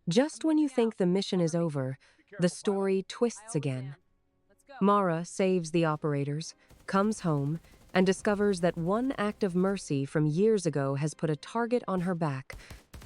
Just when you think the mission is over, the story twists again. Mara saves the operators, comes home, and discovers that one act of mercy from years ago has put a target on her back.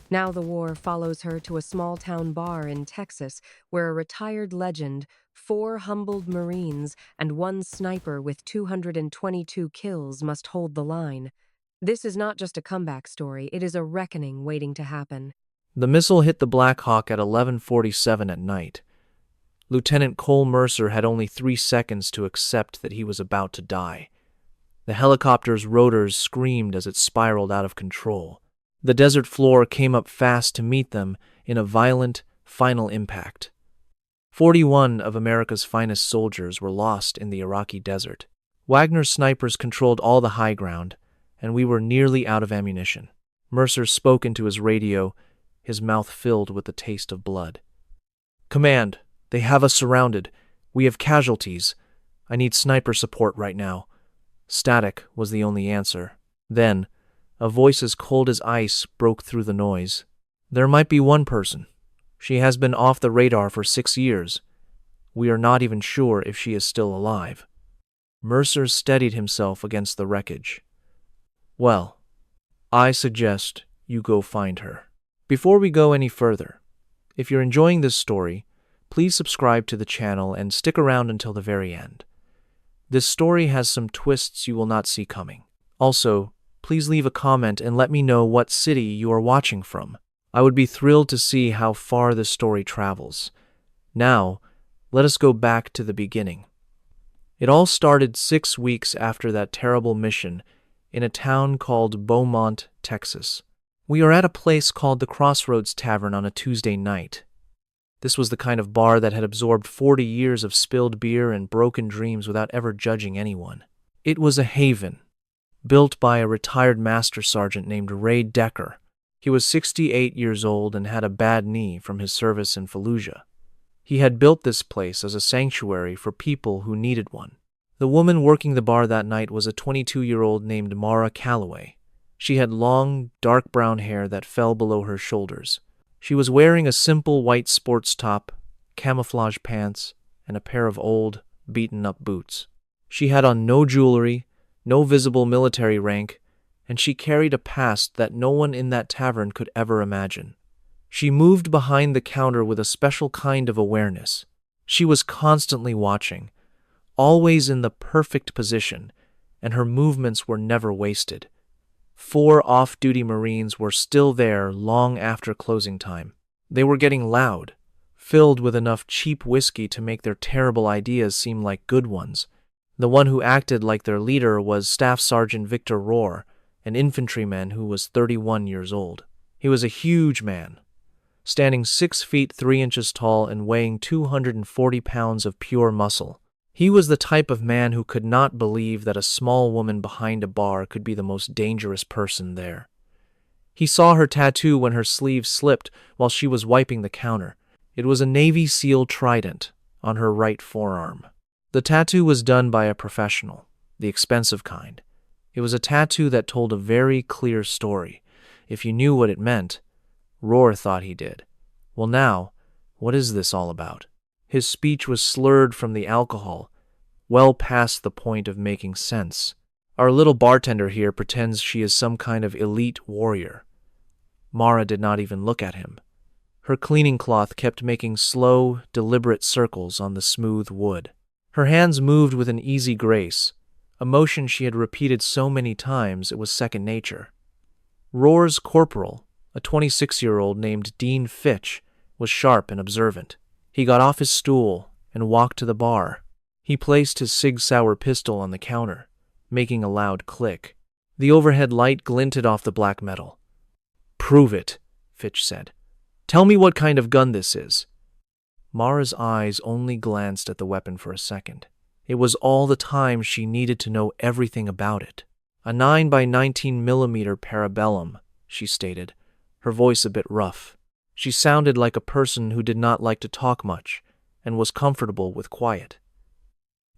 Now the war follows her to a small town bar in Texas where a retired legend, four humbled Marines, and one sniper with 222 kills must hold the line. This is not just a comeback story, it is a reckoning waiting to happen. The missile hit the Black Hawk at 11:47 at night. Lieutenant Cole Mercer had only 3 seconds to accept that he was about to die. The helicopter's rotors screamed as it spiraled out of control. The desert floor came up fast to meet them in a violent, final impact. 41 of America's finest soldiers were lost in the Iraqi desert. Wagner's snipers controlled all the high ground, and we were nearly out of ammunition. Mercer spoke into his radio, his mouth filled with the taste of blood. "Command, they have us surrounded. We have casualties. I need sniper support right now." Static was the only answer. Then, a voice as cold as ice broke through the noise. "There might be one person. She has been off the radar for 6 years. We are not even sure if she is still alive." Mercer steadied himself against the wreckage. "Well, I suggest you go find her." Before we go any further, if you're enjoying this story, please subscribe to the channel and stick around until the very end. This story has some twists you will not see coming. Also, please leave a comment and let me know what city you are watching from. I would be thrilled to see how far this story travels. Now, let us go back to the beginning. It all started 6 weeks after that terrible mission in a town called Beaumont, Texas. We are at a place called the Crossroads Tavern on a Tuesday night. This was the kind of bar that had absorbed 40 years of spilled beer and broken dreams without ever judging anyone. It was a haven, built by a retired master sergeant named Ray Decker. He was 68 years old and had a bad knee from his service in Fallujah. He had built this place as a sanctuary for people who needed one. The woman working the bar that night was a 22-year-old named Mara Calloway. She had long, dark brown hair that fell below her shoulders. She was wearing a simple white sports top, camouflage pants, and a pair of old, beaten-up boots. She had on no jewelry, no visible military rank, and she carried a past that no one in that tavern could ever imagine. She moved behind the counter with a special kind of awareness. She was constantly watching, always in the perfect position, and her movements were never wasted. 4 off-duty Marines were still there long after closing time. They were getting loud, filled with enough cheap whiskey to make their terrible ideas seem like good ones. The one who acted like their leader was Staff Sergeant Victor Rohr, an infantryman who was 31 years old. He was a huge man, standing 6 feet 3 inches tall and weighing 240 pounds of pure muscle. He was the type of man who could not believe that a small woman behind a bar could be the most dangerous person there. He saw her tattoo when her sleeve slipped while she was wiping the counter. It was a Navy SEAL trident on her right forearm. The tattoo was done by a professional, the expensive kind. It was a tattoo that told a very clear story. If you knew what it meant, Rohr thought he did. Well now, what is this all about? His speech was slurred from the alcohol, well past the point of making sense. Our little bartender here pretends she is some kind of elite warrior. Mara did not even look at him. Her cleaning cloth kept making slow, deliberate circles on the smooth wood. Her hands moved with an easy grace, a motion she had repeated so many times it was second nature. Rohr's corporal, a 26-year-old named Dean Fitch, was sharp and observant. He got off his stool and walked to the bar. He placed his Sig Sauer pistol on the counter, making a loud click. The overhead light glinted off the black metal. "Prove it," Fitch said. "Tell me what kind of gun this is." Mara's eyes only glanced at the weapon for a second. It was all the time she needed to know everything about it. "A 9x19mm Parabellum," she stated, her voice a bit rough. She sounded like a person who did not like to talk much and was comfortable with quiet.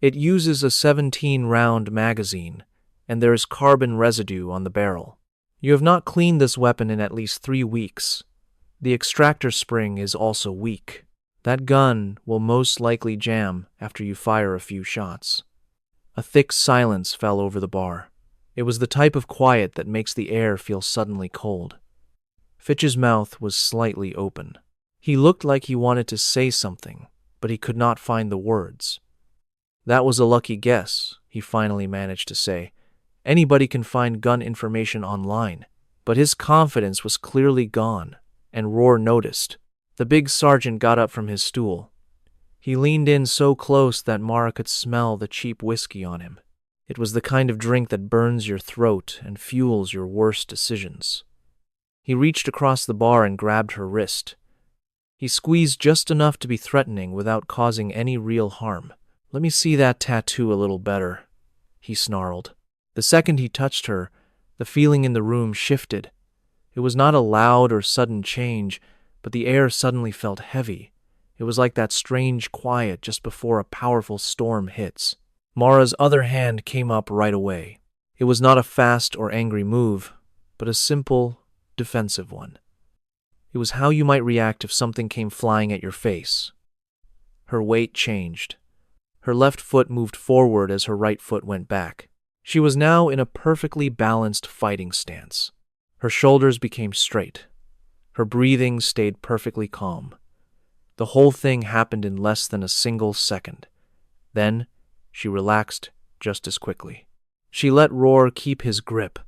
"It uses a 17-round magazine, and there is carbon residue on the barrel. You have not cleaned this weapon in at least 3 weeks. The extractor spring is also weak. That gun will most likely jam after you fire a few shots. A thick silence fell over the bar. It was the type of quiet that makes the air feel suddenly cold. Fitch's mouth was slightly open. He looked like he wanted to say something, but he could not find the words. "That was a lucky guess," he finally managed to say. "Anybody can find gun information online." But his confidence was clearly gone, and Roar noticed. The big sergeant got up from his stool. He leaned in so close that Mara could smell the cheap whiskey on him. It was the kind of drink that burns your throat and fuels your worst decisions. He reached across the bar and grabbed her wrist. He squeezed just enough to be threatening without causing any real harm. "Let me see that tattoo a little better," he snarled. The second he touched her, the feeling in the room shifted. It was not a loud or sudden change, but the air suddenly felt heavy. It was like that strange quiet just before a powerful storm hits. Mara's other hand came up right away. It was not a fast or angry move, but a simple, defensive one. It was how you might react if something came flying at your face. Her weight changed. Her left foot moved forward as her right foot went back. She was now in a perfectly balanced fighting stance. Her shoulders became straight. Her breathing stayed perfectly calm. The whole thing happened in less than a single second. Then, she relaxed just as quickly. She let Roar keep his grip,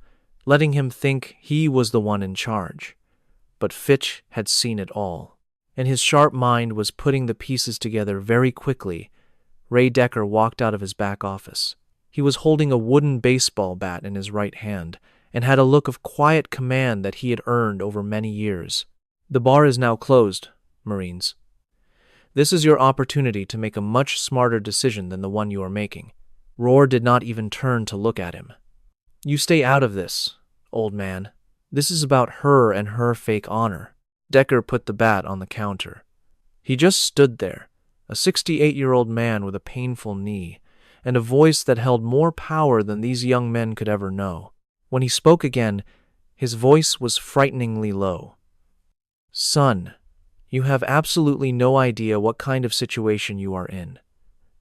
letting him think he was the one in charge. But Fitch had seen it all, and his sharp mind was putting the pieces together very quickly. Ray Decker walked out of his back office. He was holding a wooden baseball bat in his right hand and had a look of quiet command that he had earned over many years. "The bar is now closed, Marines. This is your opportunity to make a much smarter decision than the one you are making." Roar did not even turn to look at him. "You stay out of this, old man. This is about her and her fake honor." Decker put the bat on the counter. He just stood there, a 68-year-old man with a painful knee, and a voice that held more power than these young men could ever know. When he spoke again, his voice was frighteningly low. "Son, you have absolutely no idea what kind of situation you are in.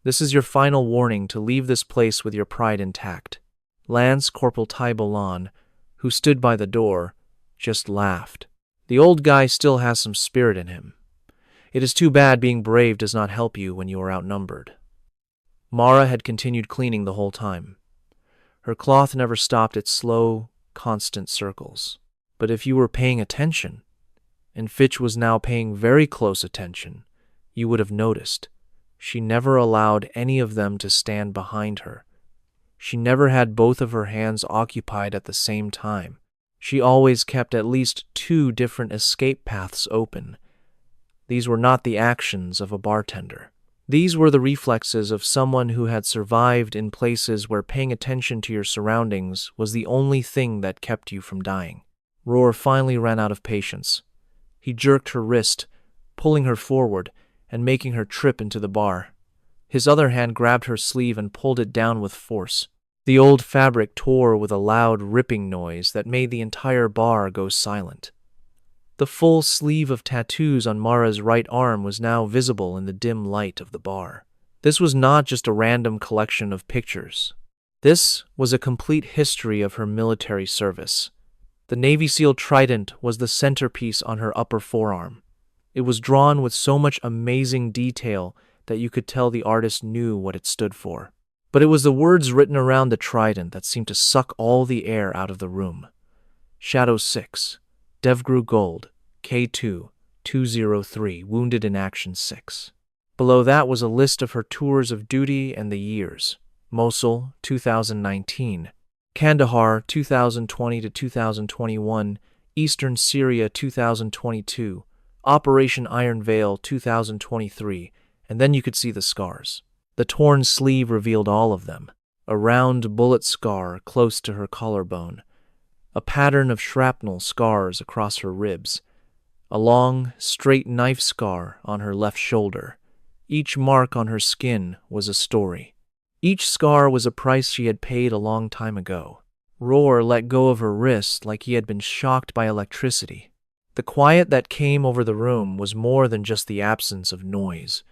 This is your final warning to leave this place with your pride intact." Lance Corporal Ty Bolan, who stood by the door, just laughed. The old guy still has some spirit in him. It is too bad being brave does not help you when you are outnumbered. Mara had continued cleaning the whole time. Her cloth never stopped its slow, constant circles. But if you were paying attention, and Fitch was now paying very close attention, you would have noticed. She never allowed any of them to stand behind her. She never had both of her hands occupied at the same time. She always kept at least 2 different escape paths open. These were not the actions of a bartender. These were the reflexes of someone who had survived in places where paying attention to your surroundings was the only thing that kept you from dying. Roar finally ran out of patience. He jerked her wrist, pulling her forward and making her trip into the bar. His other hand grabbed her sleeve and pulled it down with force. The old fabric tore with a loud ripping noise that made the entire bar go silent. The full sleeve of tattoos on Mara's right arm was now visible in the dim light of the bar. This was not just a random collection of pictures. This was a complete history of her military service. The Navy SEAL trident was the centerpiece on her upper forearm. It was drawn with so much amazing detail that you could tell the artist knew what it stood for. But it was the words written around the trident that seemed to suck all the air out of the room. Shadow 6, Devgru Gold, K2, 203, Wounded in Action 6. Below that was a list of her tours of duty and the years. Mosul, 2019. Kandahar, 2020 to 2021. Eastern Syria, 2022. Operation Iron Veil, 2023. And then you could see the scars. The torn sleeve revealed all of them. A round bullet scar close to her collarbone. A pattern of shrapnel scars across her ribs. A long, straight knife scar on her left shoulder. Each mark on her skin was a story. Each scar was a price she had paid a long time ago. Roar let go of her wrist like he had been shocked by electricity. The quiet that came over the room was more than just the absence of noise.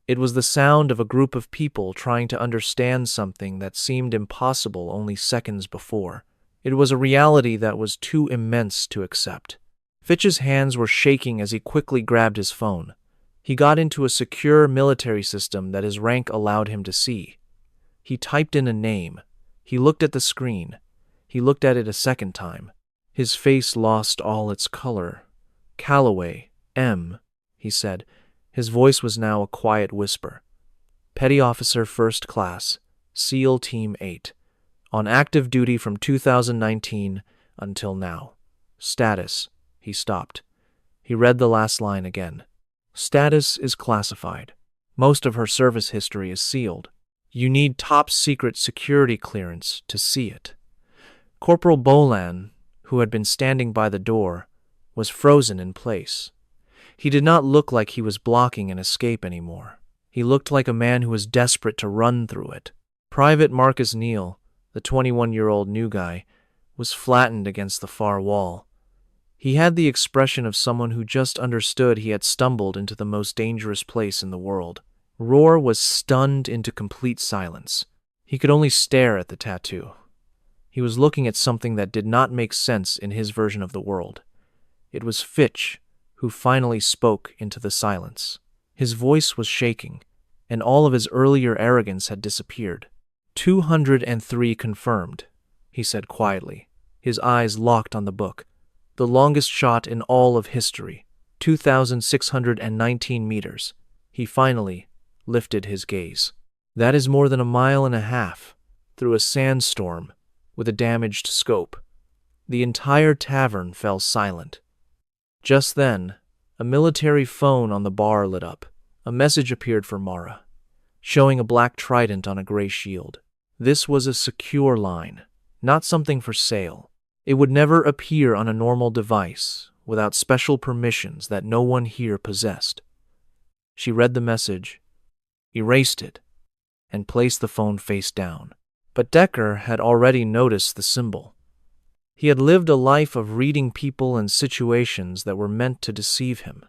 It was the sound of a group of people trying to understand something that seemed impossible only seconds before. It was a reality that was too immense to accept. Fitch's hands were shaking as he quickly grabbed his phone. He got into a secure military system that his rank allowed him to see. He typed in a name. He looked at the screen. He looked at it a second time. His face lost all its color. "Calloway, M," he said. His voice was now a quiet whisper. "Petty Officer First Class, SEAL Team 8. On active duty from 2019 until now. Status." He stopped. He read the last line again. "Status is classified. Most of her service history is sealed. You need top-secret security clearance to see it." Corporal Bolan, who had been standing by the door, was frozen in place. He did not look like he was blocking an escape anymore. He looked like a man who was desperate to run through it. Private Marcus Neal, the 21-year-old new guy, was flattened against the far wall. He had the expression of someone who just understood he had stumbled into the most dangerous place in the world. Roar was stunned into complete silence. He could only stare at the tattoo. He was looking at something that did not make sense in his version of the world. It was Fitch who finally spoke into the silence. His voice was shaking, and all of his earlier arrogance had disappeared. 203 confirmed, he said quietly, his eyes locked on the book. The longest shot in all of history, 2,619 meters. He finally lifted his gaze. That is more than a mile and a half, through a sandstorm, with a damaged scope. The entire tavern fell silent. Just then, a military phone on the bar lit up. A message appeared for Mara, showing a black trident on a gray shield. This was a secure line, not something for sale. It would never appear on a normal device without special permissions that no one here possessed. She read the message, erased it, and placed the phone face down. But Decker had already noticed the symbol. He had lived a life of reading people and situations that were meant to deceive him.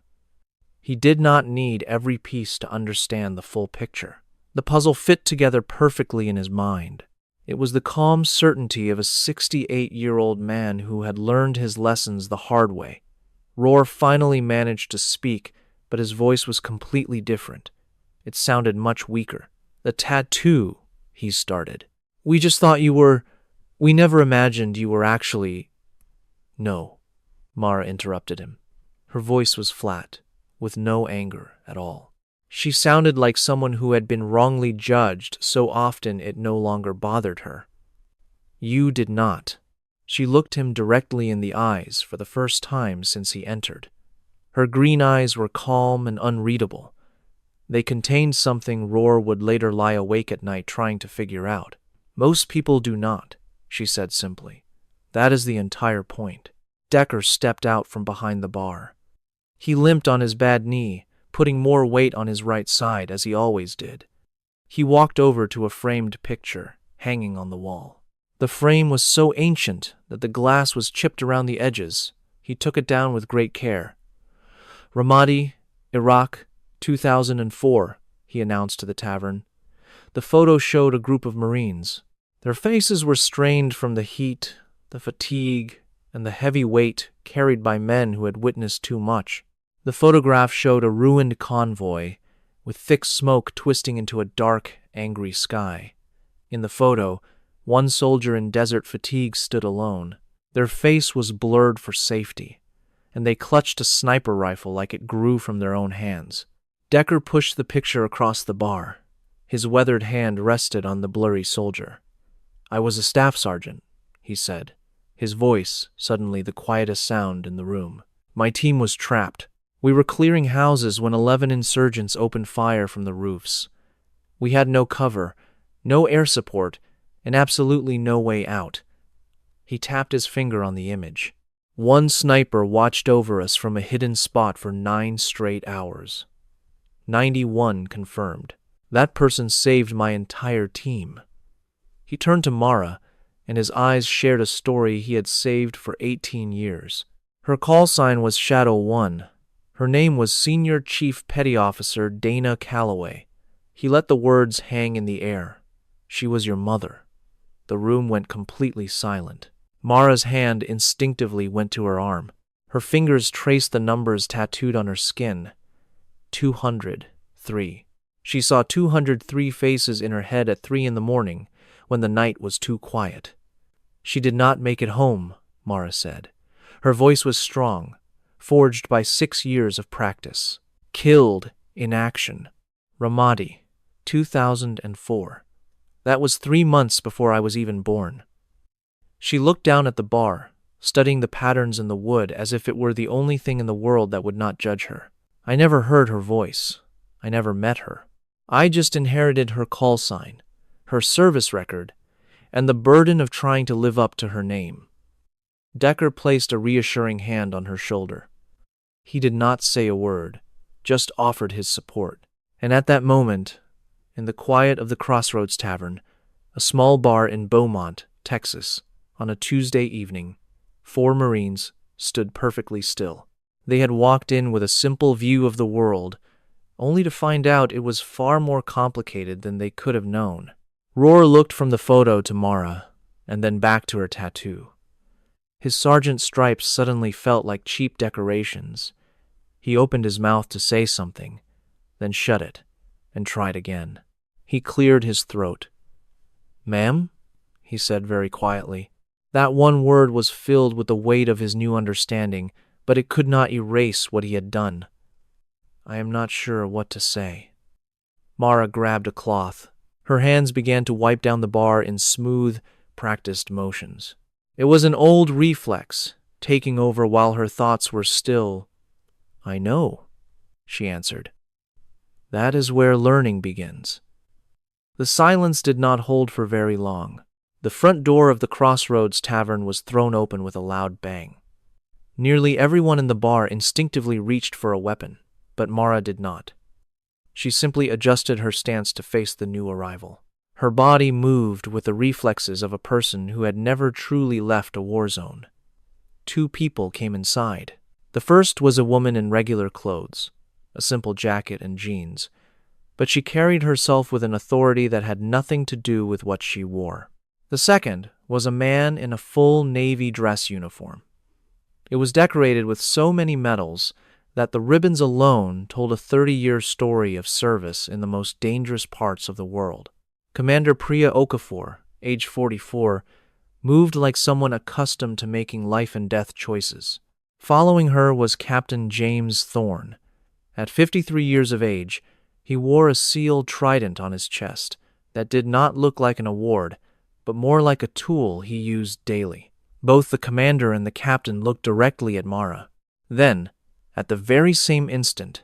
He did not need every piece to understand the full picture. The puzzle fit together perfectly in his mind. It was the calm certainty of a 68-year-old man who had learned his lessons the hard way. Roar finally managed to speak, but his voice was completely different. It sounded much weaker. "The tattoo," he started. "We just thought you were... We never imagined you were actually..." "No," Mara interrupted him. Her voice was flat, with no anger at all. She sounded like someone who had been wrongly judged so often it no longer bothered her. "You did not." She looked him directly in the eyes for the first time since he entered. Her green eyes were calm and unreadable. They contained something Roar would later lie awake at night trying to figure out. "Most people do not," she said simply. "That is the entire point." Decker stepped out from behind the bar. He limped on his bad knee, putting more weight on his right side as he always did. He walked over to a framed picture hanging on the wall. The frame was so ancient that the glass was chipped around the edges. He took it down with great care. "Ramadi, Iraq, 2004, he announced to the tavern. The photo showed a group of Marines. Their faces were strained from the heat, the fatigue, and the heavy weight carried by men who had witnessed too much. The photograph showed a ruined convoy, with thick smoke twisting into a dark, angry sky. In the photo, one soldier in desert fatigue stood alone. Their face was blurred for safety, and they clutched a sniper rifle like it grew from their own hands. Decker pushed the picture across the bar. His weathered hand rested on the blurry soldier. "I was a staff sergeant," he said, his voice suddenly the quietest sound in the room. "My team was trapped. We were clearing houses when 11 insurgents opened fire from the roofs. We had no cover, no air support, and absolutely no way out." He tapped his finger on the image. "One sniper watched over us from a hidden spot for 9 straight hours. 91 confirmed. That person saved my entire team." He turned to Mara, and his eyes shared a story he had saved for 18 years. Her call sign was Shadow 1. Her name was Senior Chief Petty Officer Dana Calloway. He let the words hang in the air. She was your mother. The room went completely silent. Mara's hand instinctively went to her arm. Her fingers traced the numbers tattooed on her skin. 203. She saw 203 faces in her head at 3 in the morning, when the night was too quiet. She did not make it home, Mara said. Her voice was strong, forged by 6 years of practice. Killed in action. Ramadi, 2004. That was 3 months before I was even born. She looked down at the bar, studying the patterns in the wood as if it were the only thing in the world that would not judge her. I never heard her voice. I never met her. I just inherited her call sign, her service record, and the burden of trying to live up to her name. Decker placed a reassuring hand on her shoulder. He did not say a word, just offered his support. And at that moment, in the quiet of the Crossroads Tavern, a small bar in Beaumont, Texas, on a Tuesday evening, 4 Marines stood perfectly still. They had walked in with a simple view of the world, only to find out it was far more complicated than they could have known. Rohr looked from the photo to Mara, and then back to her tattoo. His sergeant stripes suddenly felt like cheap decorations. He opened his mouth to say something, then shut it, and tried again. He cleared his throat. "Ma'am?" he said very quietly. That one word was filled with the weight of his new understanding, but it could not erase what he had done. "I am not sure what to say." Mara grabbed a cloth. Her hands began to wipe down the bar in smooth, practiced motions. It was an old reflex, taking over while her thoughts were still. "I know," she answered. "That is where learning begins." The silence did not hold for very long. The front door of the Crossroads Tavern was thrown open with a loud bang. Nearly everyone in the bar instinctively reached for a weapon, but Mara did not. She simply adjusted her stance to face the new arrival. Her body moved with the reflexes of a person who had never truly left a war zone. 2 people came inside. The first was a woman in regular clothes, a simple jacket and jeans, but she carried herself with an authority that had nothing to do with what she wore. The second was a man in a full Navy dress uniform. It was decorated with so many medals that the ribbons alone told a 30-year story of service in the most dangerous parts of the world. Commander Priya Okafor, age 44, moved like someone accustomed to making life-and-death choices. Following her was Captain James Thorne. At 53 years of age, he wore a sealed trident on his chest that did not look like an award, but more like a tool he used daily. Both the commander and the captain looked directly at Mara. Then, at the very same instant,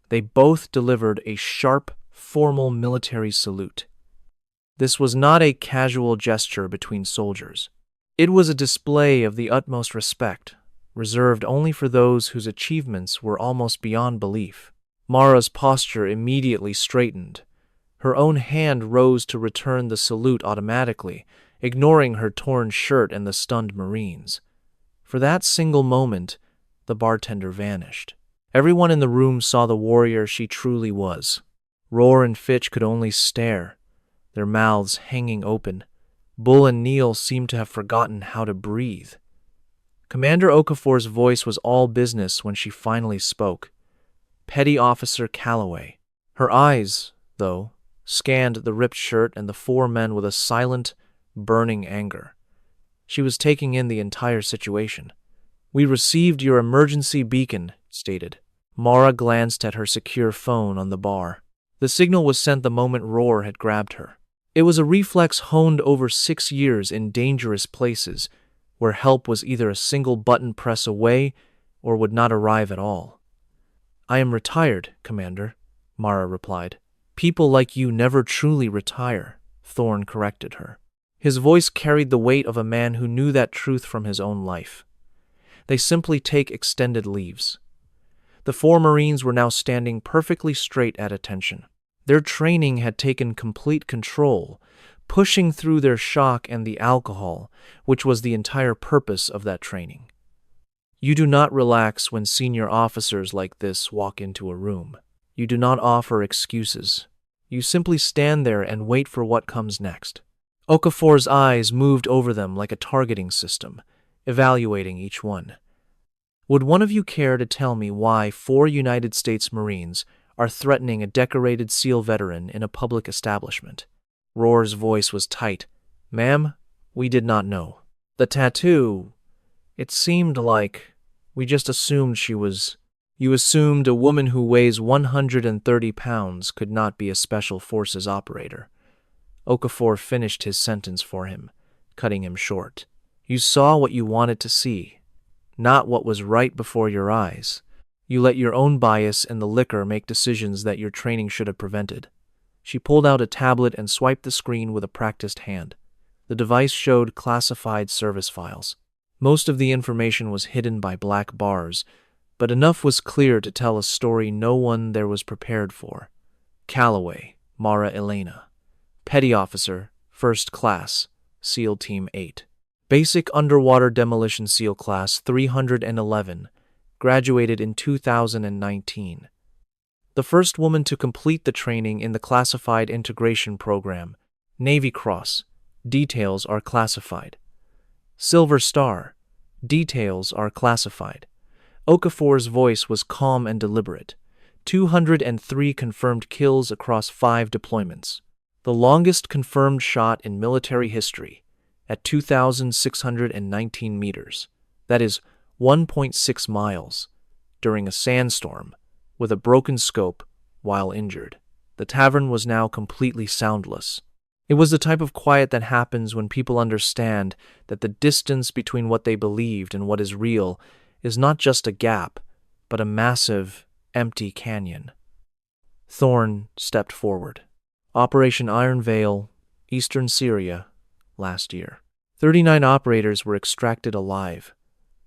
they both delivered a sharp, formal military salute. This was not a casual gesture between soldiers. It was a display of the utmost respect, reserved only for those whose achievements were almost beyond belief. Mara's posture immediately straightened. Her own hand rose to return the salute automatically, ignoring her torn shirt and the stunned Marines. For that single moment, the bartender vanished. Everyone in the room saw the warrior she truly was. Rohr and Fitch could only stare, their mouths hanging open. Bull and Neal seemed to have forgotten how to breathe. Commander Okafor's voice was all business when she finally spoke. Petty Officer Calloway. Her eyes, though, scanned the ripped shirt and the 4 men with a silent, burning anger. She was taking in the entire situation. "We received your emergency beacon," stated. Mara glanced at her secure phone on the bar. The signal was sent the moment Rohr had grabbed her. It was a reflex honed over 6 years in dangerous places, where help was either a single button press away or would not arrive at all. "I am retired, Commander," Mara replied. "People like you never truly retire," Thorne corrected her. His voice carried the weight of a man who knew that truth from his own life. They simply take extended leaves. The 4 Marines were now standing perfectly straight at attention. Their training had taken complete control, pushing through their shock and the alcohol, which was the entire purpose of that training. You do not relax when senior officers like this walk into a room. You do not offer excuses. You simply stand there and wait for what comes next. Okafor's eyes moved over them like a targeting system, evaluating each one. Would one of you care to tell me why 4 United States Marines are threatening a decorated SEAL veteran in a public establishment? Roar's voice was tight. Ma'am, we did not know. The tattoo, it seemed like we just assumed she was... You assumed a woman who weighs 130 pounds could not be a Special Forces operator. Okafor finished his sentence for him, cutting him short. You saw what you wanted to see, not what was right before your eyes. You let your own bias and the liquor make decisions that your training should have prevented. She pulled out a tablet and swiped the screen with a practiced hand. The device showed classified service files. Most of the information was hidden by black bars, but enough was clear to tell a story no one there was prepared for. Calloway, Mara Elena. Petty Officer, First Class, SEAL Team 8. Basic Underwater Demolition SEAL Class 311, graduated in 2019. The first woman to complete the training in the Classified Integration Program, Navy Cross. Details are classified. Silver Star. Details are classified. Okafor's voice was calm and deliberate. 203 confirmed kills across 5 deployments. The longest confirmed shot in military history, at 2,619 meters. That is 1.6 miles, during a sandstorm, with a broken scope while injured. The tavern was now completely soundless. It was the type of quiet that happens when people understand that the distance between what they believed and what is real is not just a gap, but a massive, empty canyon. Thorne stepped forward. Operation Iron Veil, Eastern Syria, last year. 39 operators were extracted alive.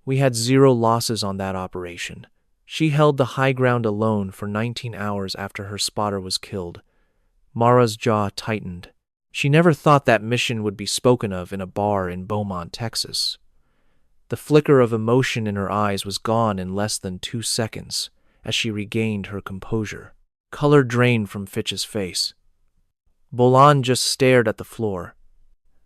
We had 0 losses on that operation. She held the high ground alone for 19 hours after her spotter was killed. Mara's jaw tightened. She never thought that mission would be spoken of in a bar in Beaumont, Texas. The flicker of emotion in her eyes was gone in less than 2 seconds as she regained her composure. Color drained from Fitch's face. Bolan just stared at the floor.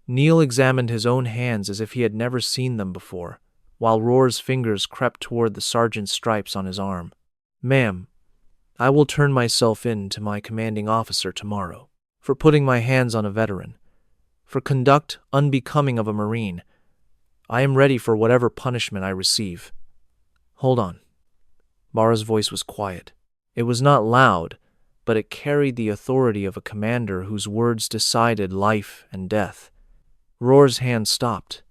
Neil examined his own hands as if he had never seen them before, while Roar's fingers crept toward the sergeant's stripes on his arm. Ma'am, I will turn myself in to my commanding officer tomorrow. For putting my hands on a veteran, for conduct unbecoming of a Marine. I am ready for whatever punishment I receive. Hold on. Mara's voice was quiet. It was not loud, but it carried the authority of a commander whose words decided life and death. Roar's hand stopped.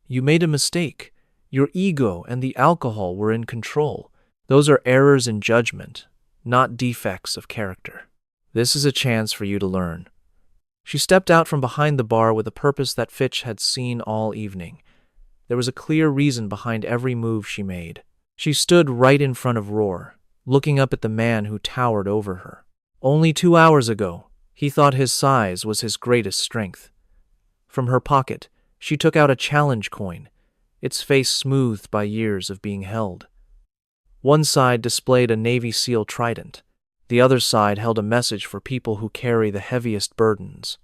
You made a mistake. Your ego and the alcohol were in control. Those are errors in judgment, not defects of character. This is a chance for you to learn. She stepped out from behind the bar with a purpose that Fitch had seen all evening. There was a clear reason behind every move she made. She stood right in front of Roar, looking up at the man who towered over her. Only 2 hours ago, he thought his size was his greatest strength. From her pocket, she took out a challenge coin, its face smoothed by years of being held. One side displayed a Navy SEAL trident. The other side held a message for people who carry the heaviest burdens.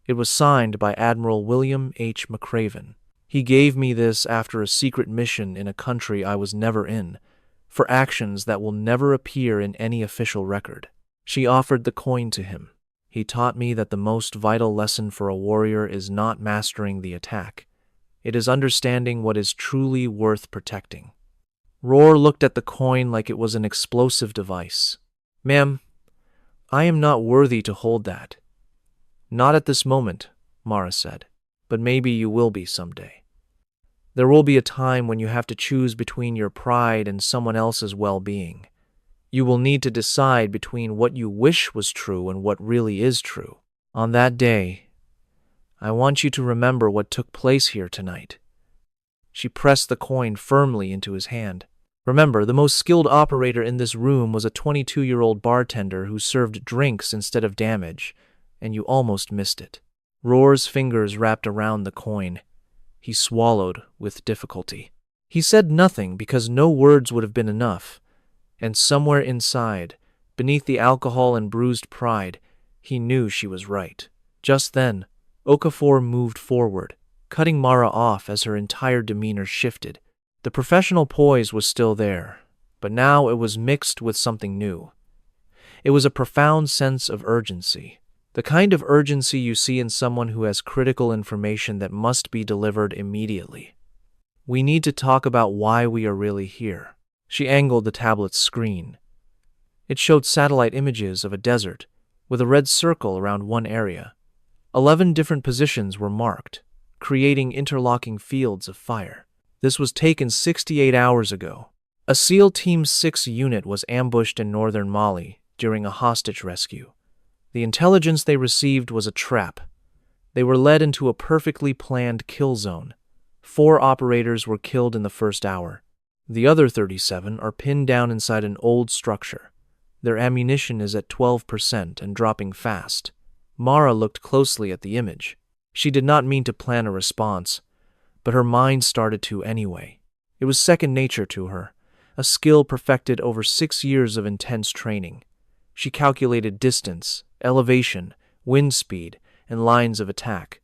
It was signed by Admiral William H. McRaven. He gave me this after a secret mission in a country I was never in, for actions that will never appear in any official record. She offered the coin to him. He taught me that the most vital lesson for a warrior is not mastering the attack. It is understanding what is truly worth protecting. Roar looked at the coin like it was an explosive device. Ma'am, I am not worthy to hold that. Not at this moment, Mara said, but maybe you will be someday. There will be a time when you have to choose between your pride and someone else's well-being. You will need to decide between what you wish was true and what really is true. On that day, I want you to remember what took place here tonight. She pressed the coin firmly into his hand. Remember, the most skilled operator in this room was a 22-year-old bartender who served drinks instead of damage, and you almost missed it. Roar's fingers wrapped around the coin. He swallowed with difficulty. He said nothing because no words would have been enough, and somewhere inside, beneath the alcohol and bruised pride, he knew she was right. Just then, Okafor moved forward, cutting Mara off as her entire demeanor shifted. The professional poise was still there, but now it was mixed with something new. It was a profound sense of urgency, the kind of urgency you see in someone who has critical information that must be delivered immediately. We need to talk about why we are really here. She angled the tablet's screen. It showed satellite images of a desert, with a red circle around one area. 11 different positions were marked, creating interlocking fields of fire. This was taken 68 hours ago. A SEAL Team 6 unit was ambushed in northern Mali during a hostage rescue. The intelligence they received was a trap. They were led into a perfectly planned kill zone. 4 operators were killed in the first hour. The other 37 are pinned down inside an old structure. Their ammunition is at 12% and dropping fast. Mara looked closely at the image. She did not mean to plan a response, but her mind started to anyway. It was second nature to her, a skill perfected over 6 years of intense training. She calculated distance, elevation, wind speed, and lines of attack.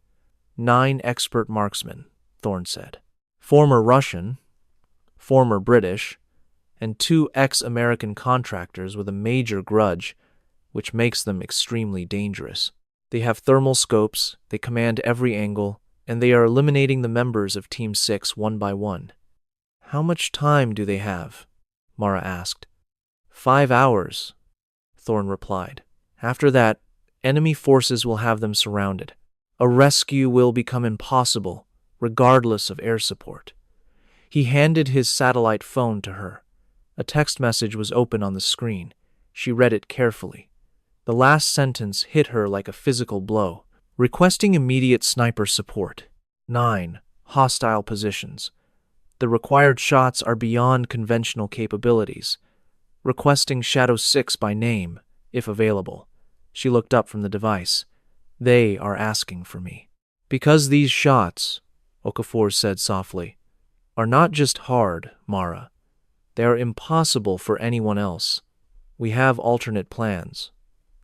9 expert marksmen, Thorne said. Former Russian, former British, and 2 ex-American contractors with a major grudge, which makes them extremely dangerous. They have thermal scopes, they command every angle, and they are eliminating the members of Team 6 one by one. How much time do they have? Mara asked. 5 hours, Thorne replied. After that, enemy forces will have them surrounded. A rescue will become impossible, regardless of air support. He handed his satellite phone to her. A text message was open on the screen. She read it carefully. The last sentence hit her like a physical blow. Requesting immediate sniper support. 9 hostile positions. The required shots are beyond conventional capabilities. Requesting Shadow 6 by name, if available. She looked up from the device. They are asking for me. Because these shots, Okafor said softly, are not just hard, Mara. They are impossible for anyone else. We have alternate plans.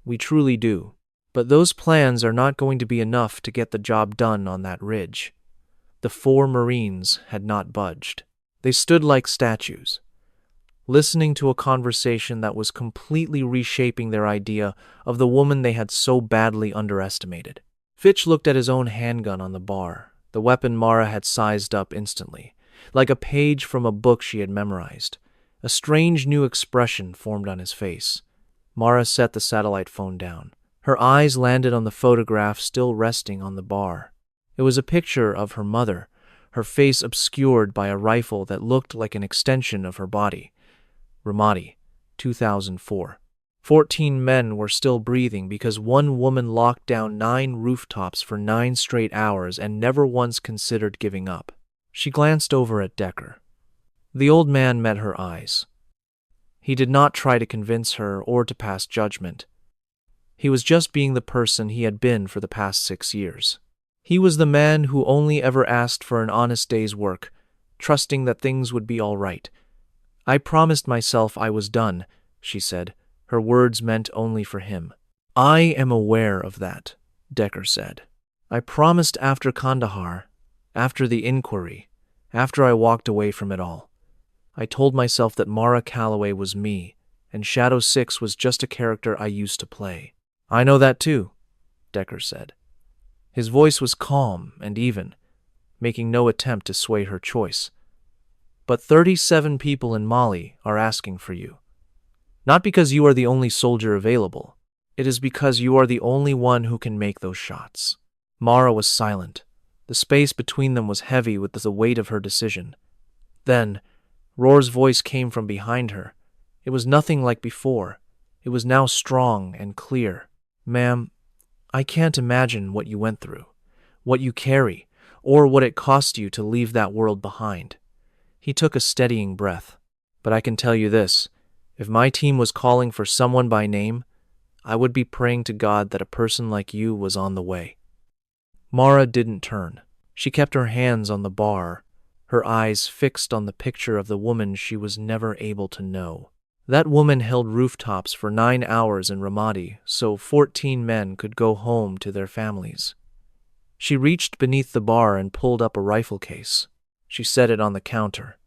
We truly do. But those plans are not going to be enough to get the job done on that ridge. The 4 Marines had not budged. They stood like statues, listening to a conversation that was completely reshaping their idea of the woman they had so badly underestimated. Fitch looked at his own handgun on the bar, the weapon Mara had sized up instantly, like a page from a book she had memorized. A strange new expression formed on his face. Mara set the satellite phone down. Her eyes landed on the photograph still resting on the bar. It was a picture of her mother, her face obscured by a rifle that looked like an extension of her body. Ramadi, 2004. 14 men were still breathing because one woman locked down 9 rooftops for 9 straight hours and never once considered giving up. She glanced over at Decker. The old man met her eyes. He did not try to convince her or to pass judgment. He was just being the person he had been for the past 6 years. He was the man who only ever asked for an honest day's work, trusting that things would be all right. I promised myself I was done, she said, her words meant only for him. I am aware of that, Decker said. I promised after Kandahar, after the inquiry, after I walked away from it all. I told myself that Mara Calloway was me, and Shadow 6 was just a character I used to play. I know that too, Decker said. His voice was calm and even, making no attempt to sway her choice. But 37 people in Mali are asking for you. Not because you are the only soldier available. It is because you are the only one who can make those shots. Mara was silent. The space between them was heavy with the weight of her decision. Then, Roar's voice came from behind her. It was nothing like before. It was now strong and clear. Ma'am, I can't imagine what you went through, what you carry, or what it cost you to leave that world behind. He took a steadying breath. But I can tell you this, if my team was calling for someone by name, I would be praying to God that a person like you was on the way. Mara didn't turn. She kept her hands on the bar, her eyes fixed on the picture of the woman she was never able to know. That woman held rooftops for 9 hours in Ramadi so 14 men could go home to their families. She reached beneath the bar and pulled up a rifle case. She set it on the counter,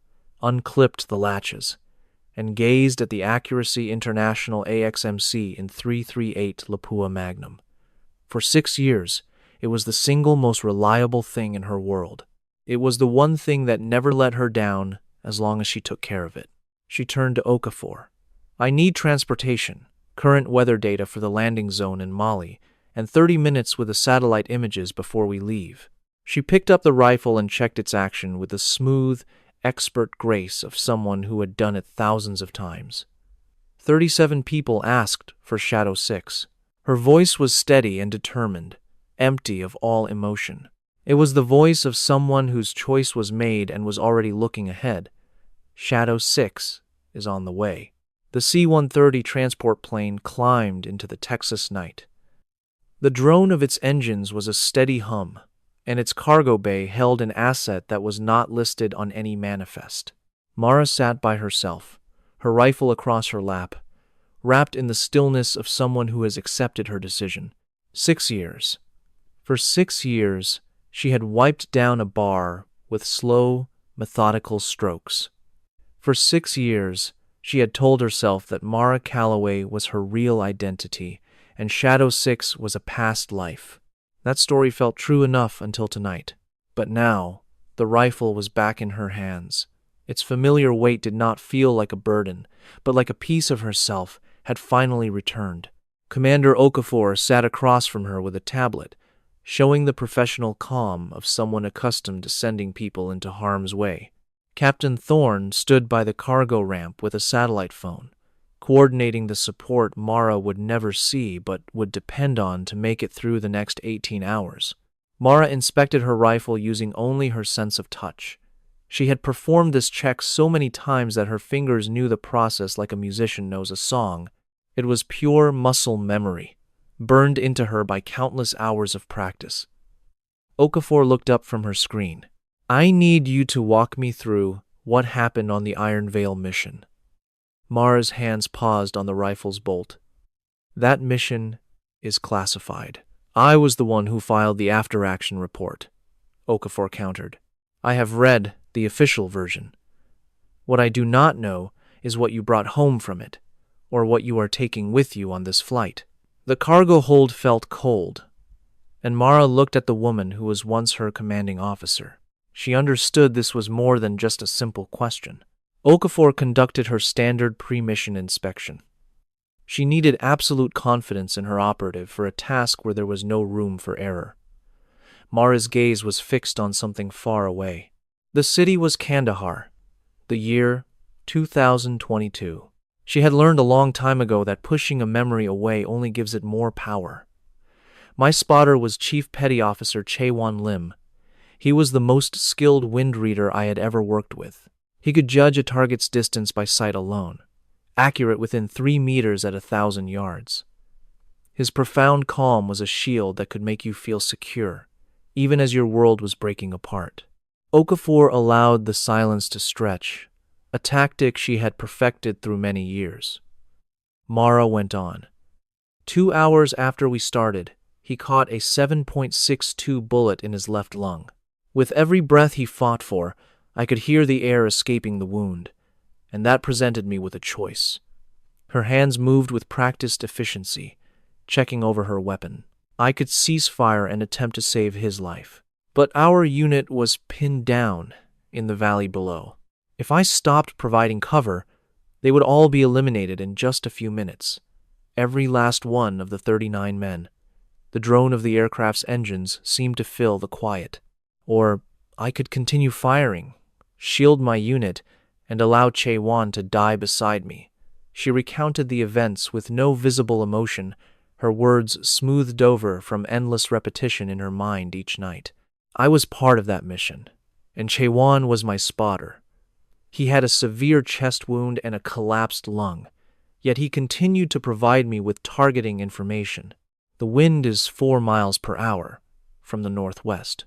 unclipped the latches, and gazed at the Accuracy International AXMC in .338 Lapua Magnum. For 6 years, it was the single most reliable thing in her world. It was the one thing that never let her down as long as she took care of it. She turned to Okafor. I need transportation, current weather data for the landing zone in Mali, and 30 minutes with the satellite images before we leave. She picked up the rifle and checked its action with the smooth, expert grace of someone who had done it thousands of times. 37 people asked for Shadow 6. Her voice was steady and determined, empty of all emotion. It was the voice of someone whose choice was made and was already looking ahead. Shadow 6 is on the way. The C-130 transport plane climbed into the Texas night. The drone of its engines was a steady hum, and its cargo bay held an asset that was not listed on any manifest. Mara sat by herself, her rifle across her lap, wrapped in the stillness of someone who has accepted her decision. 6 years. For 6 years, she had wiped down a bar with slow, methodical strokes. For 6 years, she had told herself that Mara Calloway was her real identity, and Shadow 6 was a past life. That story felt true enough until tonight. But now, the rifle was back in her hands. Its familiar weight did not feel like a burden, but like a piece of herself had finally returned. Commander Okafor sat across from her with a tablet, showing the professional calm of someone accustomed to sending people into harm's way. Captain Thorne stood by the cargo ramp with a satellite phone, coordinating the support Mara would never see but would depend on to make it through the next 18 hours. Mara inspected her rifle using only her sense of touch. She had performed this check so many times that her fingers knew the process like a musician knows a song. It was pure muscle memory, burned into her by countless hours of practice. Okafor looked up from her screen. I need you to walk me through what happened on the Iron Veil mission. Mara's hands paused on the rifle's bolt. That mission is classified. I was the one who filed the after-action report, Okafor countered. I have read the official version. What I do not know is what you brought home from it, or what you are taking with you on this flight. The cargo hold felt cold, and Mara looked at the woman who was once her commanding officer. She understood this was more than just a simple question. Okafor conducted her standard pre-mission inspection. She needed absolute confidence in her operative for a task where there was no room for error. Mara's gaze was fixed on something far away. The city was Kandahar, the year 2022. She had learned a long time ago that pushing a memory away only gives it more power. My spotter was Chief Petty Officer Chaewon Lim. He was the most skilled wind reader I had ever worked with. He could judge a target's distance by sight alone, accurate within 3 meters at 1,000 yards. His profound calm was a shield that could make you feel secure, even as your world was breaking apart. Okafor allowed the silence to stretch, a tactic she had perfected through many years. Mara went on. 2 hours after we started, he caught a 7.62 bullet in his left lung. With every breath he fought for, I could hear the air escaping the wound, and that presented me with a choice. Her hands moved with practiced efficiency, checking over her weapon. I could cease fire and attempt to save his life. But our unit was pinned down in the valley below. If I stopped providing cover, they would all be eliminated in just a few minutes. Every last one of the 39 men. The drone of the aircraft's engines seemed to fill the quiet. Or I could continue firing, shield my unit, and allow Chaewon to die beside me. She recounted the events with no visible emotion, her words smoothed over from endless repetition in her mind each night. I was part of that mission, and Chaewon was my spotter. He had a severe chest wound and a collapsed lung, yet he continued to provide me with targeting information. The wind is 4 miles per hour from the northwest.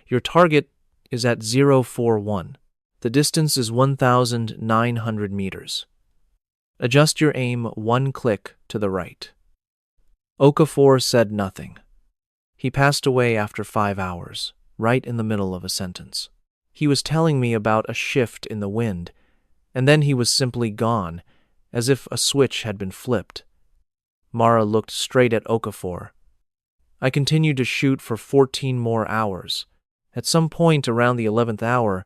Your target is at 041. The distance is 1,900 meters. Adjust your aim 1 click to the right. Okafor said nothing. He passed away after 5 hours, right in the middle of a sentence. He was telling me about a shift in the wind, and then he was simply gone, as if a switch had been flipped. Mara looked straight at Okafor. I continued to shoot for 14 more hours. At some point around the 11th hour,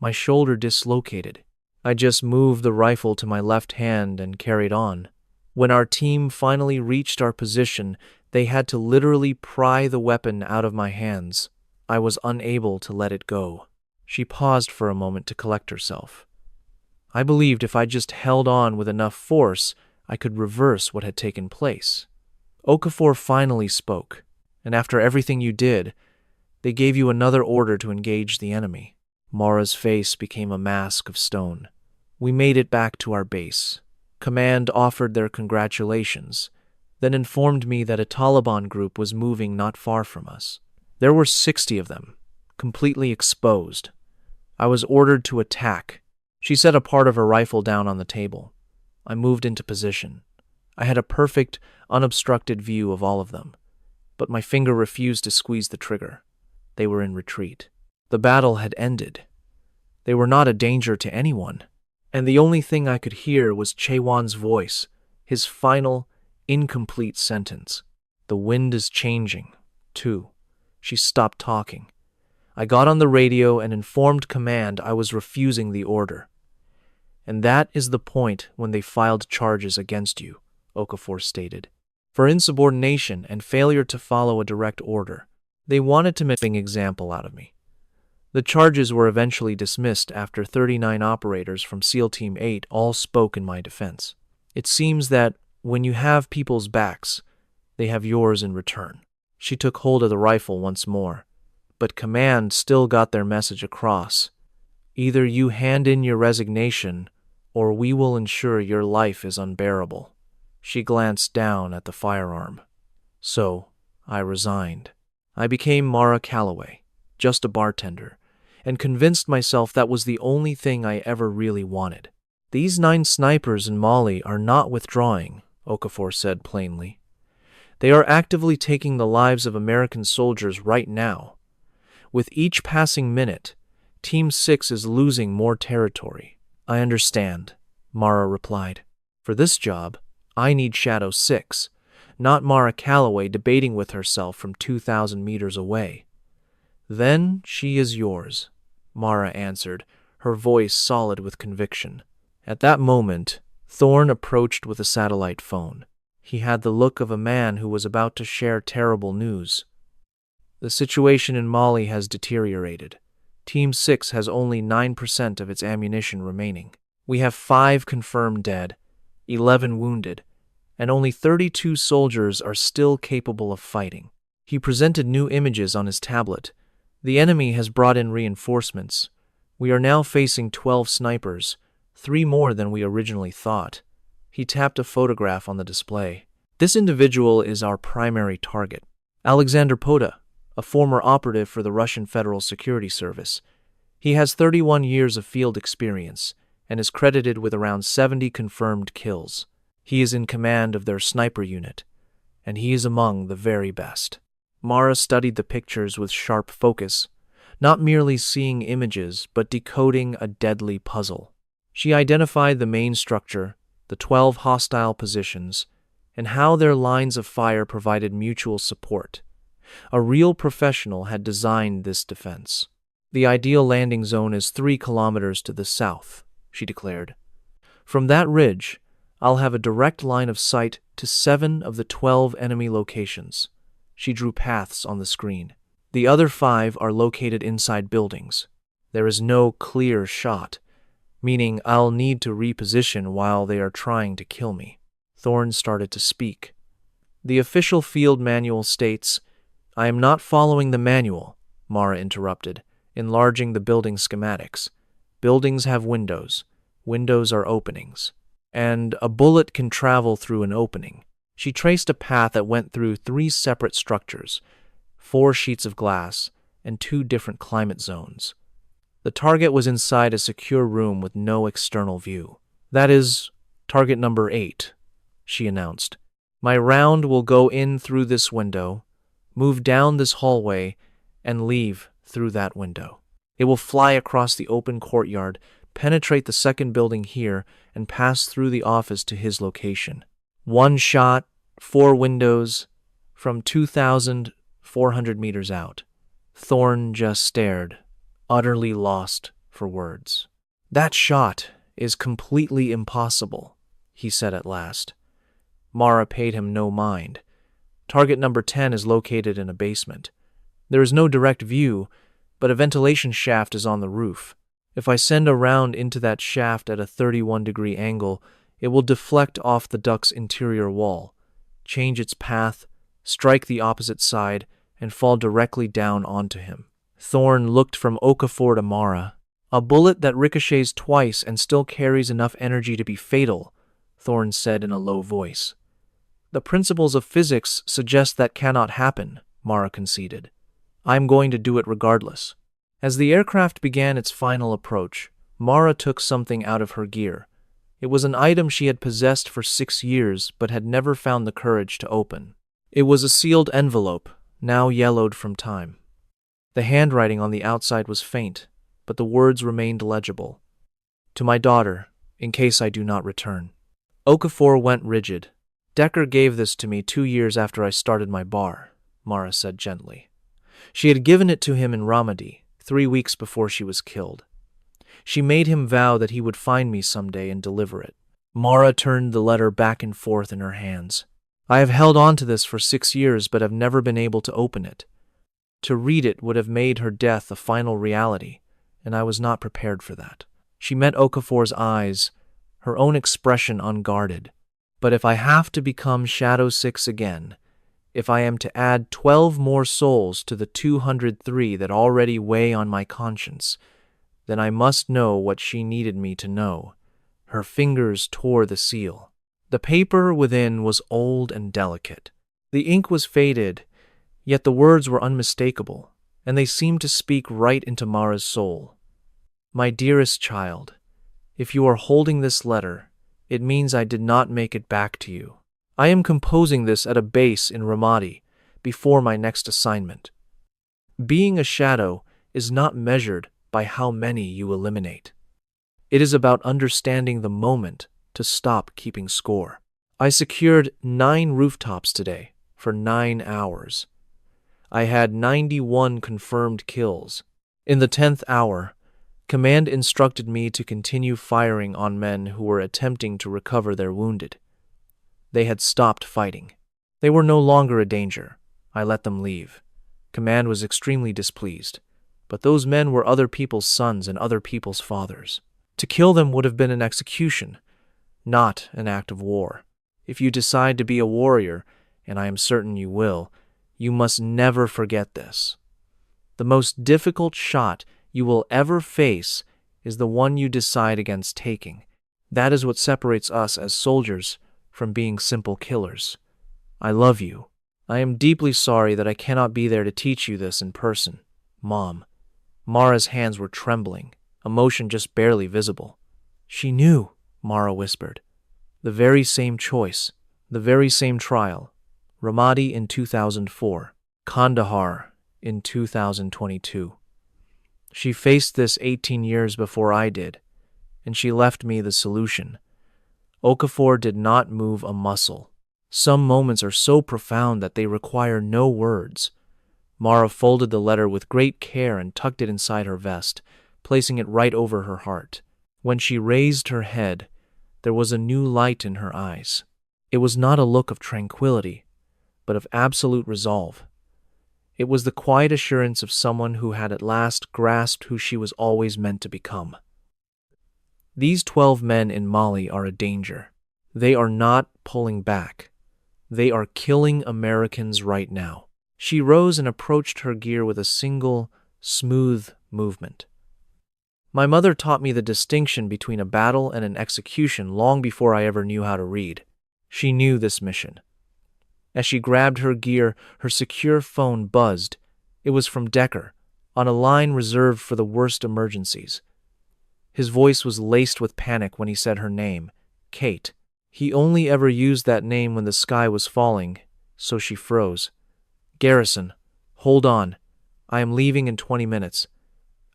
my shoulder dislocated. I just moved the rifle to my left hand and carried on. When our team finally reached our position, they had to literally pry the weapon out of my hands. I was unable to let it go. She paused for a moment to collect herself. I believed if I just held on with enough force, I could reverse what had taken place. Okafor finally spoke, and after everything you did, they gave you another order to engage the enemy. Mara's face became a mask of stone. We made it back to our base. Command offered their congratulations, then informed me that a Taliban group was moving not far from us. There were 60 of them, completely exposed. I was ordered to attack. She set a part of her rifle down on the table. I moved into position. I had a perfect, unobstructed view of all of them, but my finger refused to squeeze the trigger. They were in retreat. The battle had ended. They were not a danger to anyone, and the only thing I could hear was Chewan's voice, his final, incomplete sentence. The wind is changing, too. She stopped talking. I got on the radio and informed command I was refusing the order. And that is the point when they filed charges against you, Okafor stated, for insubordination and failure to follow a direct order. They wanted to make an example out of me. The charges were eventually dismissed after 39 operators from SEAL Team 8 all spoke in my defense. It seems that when you have people's backs, they have yours in return. She took hold of the rifle once more, but command still got their message across. Either you hand in your resignation, or we will ensure your life is unbearable. She glanced down at the firearm. So, I resigned. I became Mara Calloway, just a bartender, and convinced myself that was the only thing I ever really wanted. These 9 snipers in Mali are not withdrawing, Okafor said plainly. They are actively taking the lives of American soldiers right now. With each passing minute, Team 6 is losing more territory. I understand, Mara replied. For this job, I need Shadow 6, not Mara Calloway debating with herself from 2,000 meters away. Then she is yours, Mara answered, her voice solid with conviction. At that moment, Thorne approached with a satellite phone. He had the look of a man who was about to share terrible news. The situation in Mali has deteriorated. Team 6 has only 9% of its ammunition remaining. We have 5 confirmed dead, 11 wounded, and only 32 soldiers are still capable of fighting. He presented new images on his tablet. The enemy has brought in reinforcements. We are now facing 12 snipers, 3 more than we originally thought. He tapped a photograph on the display. This individual is our primary target. Alexander Poda, a former operative for the Russian Federal Security Service. He has 31 years of field experience and is credited with around 70 confirmed kills. He is in command of their sniper unit, and he is among the very best. Mara studied the pictures with sharp focus, not merely seeing images, but decoding a deadly puzzle. She identified the main structure, the 12 hostile positions, and how their lines of fire provided mutual support. A real professional had designed this defense. The ideal landing zone is 3 kilometers to the south, she declared. From that ridge, I'll have a direct line of sight to 7 of the 12 enemy locations. She drew paths on the screen. The other 5 are located inside buildings. There is no clear shot, meaning I'll need to reposition while they are trying to kill me. Thorne started to speak. The official field manual states, I am not following the manual, Mara interrupted, enlarging the building schematics. Buildings have windows. Windows are openings. And a bullet can travel through an opening. She traced a path that went through 3 separate structures, 4 sheets of glass, and 2 different climate zones. The target was inside a secure room with no external view. "That is target number 8, she announced. "My round will go in through this window, move down this hallway, and leave through that window. It will fly across the open courtyard, penetrate the second building here, and pass through the office to his location. 1 shot, 4 windows, from 2,400 meters out." Thorne just stared, utterly lost for words. "That shot is completely impossible," he said at last. Mara paid him no mind. "Target number 10 is located in a basement. There is no direct view, but a ventilation shaft is on the roof. If I send a round into that shaft at a 31-degree angle, it will deflect off the duct's interior wall, change its path, strike the opposite side, and fall directly down onto him." Thorne looked from Okafor to Mara. "A bullet that ricochets twice and still carries enough energy to be fatal," Thorne said in a low voice. "The principles of physics suggest that cannot happen," Mara conceded. "I'm going to do it regardless." As the aircraft began its final approach, Mara took something out of her gear. It was an item she had possessed for 6 years but had never found the courage to open. It was a sealed envelope, now yellowed from time. The handwriting on the outside was faint, but the words remained legible. "To my daughter, in case I do not return." Okafor went rigid. "Decker gave this to me 2 years after I started my bar," Mara said gently. She had given it to him in Ramadi, 3 weeks before she was killed. She made him vow that he would find me someday and deliver it. Mara turned the letter back and forth in her hands. "I have held on to this for 6 years but have never been able to open it. To read it would have made her death a final reality, and I was not prepared for that." She met Okafor's eyes, her own expression unguarded. "But if I have to become Shadow 6 again, if I am to add 12 more souls to the 203 that already weigh on my conscience, then I must know what she needed me to know." Her fingers tore the seal. The paper within was old and delicate. The ink was faded, yet the words were unmistakable, and they seemed to speak right into Mara's soul. "My dearest child, if you are holding this letter, it means I did not make it back to you. I am composing this at a base in Ramadi before my next assignment. Being a shadow is not measured by how many you eliminate. It is about understanding the moment to stop keeping score. I secured 9 rooftops today for 9 hours. I had 91 confirmed kills. In the 10th hour, Command instructed me to continue firing on men who were attempting to recover their wounded. They had stopped fighting. They were no longer a danger. I let them leave. Command was extremely displeased, but those men were other people's sons and other people's fathers. To kill them would have been an execution, not an act of war. If you decide to be a warrior, and I am certain you will, you must never forget this. The most difficult shot you will ever face is the one you decide against taking. That is what separates us as soldiers from being simple killers. I love you. I am deeply sorry that I cannot be there to teach you this in person. Mom." Mara's hands were trembling, emotion just barely visible. "She knew," Mara whispered. "The very same choice, the very same trial. Ramadi in 2004, Kandahar in 2022. She faced this 18 years before I did, and she left me the solution." Okafor did not move a muscle. Some moments are so profound that they require no words. Mara folded the letter with great care and tucked it inside her vest, placing it right over her heart. When she raised her head, there was a new light in her eyes. It was not a look of tranquility, but of absolute resolve. It was the quiet assurance of someone who had at last grasped who she was always meant to become. These 12 men in Mali are a danger. They are not pulling back. They are killing Americans right now. She rose and approached her gear with a single, smooth movement. "My mother taught me the distinction between a battle and an execution long before I ever knew how to read. She knew this mission." As she grabbed her gear, her secure phone buzzed. It was from Decker, on a line reserved for the worst emergencies. His voice was laced with panic when he said her name, Kate. He only ever used that name when the sky was falling, so she froze. Garrison, hold on. I am leaving in 20 minutes.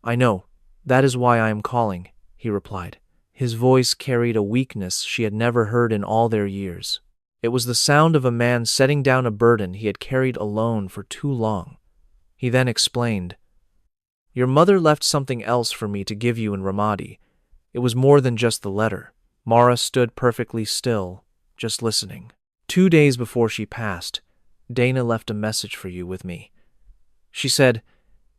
I know. That is why I am calling, he replied. His voice carried a weakness she had never heard in all their years. It was the sound of a man setting down a burden he had carried alone for too long. He then explained, Your mother left something else for me to give you in Ramadi. It was more than just the letter. Mara stood perfectly still, just listening. 2 days before she passed, Dana left a message for you with me. She said,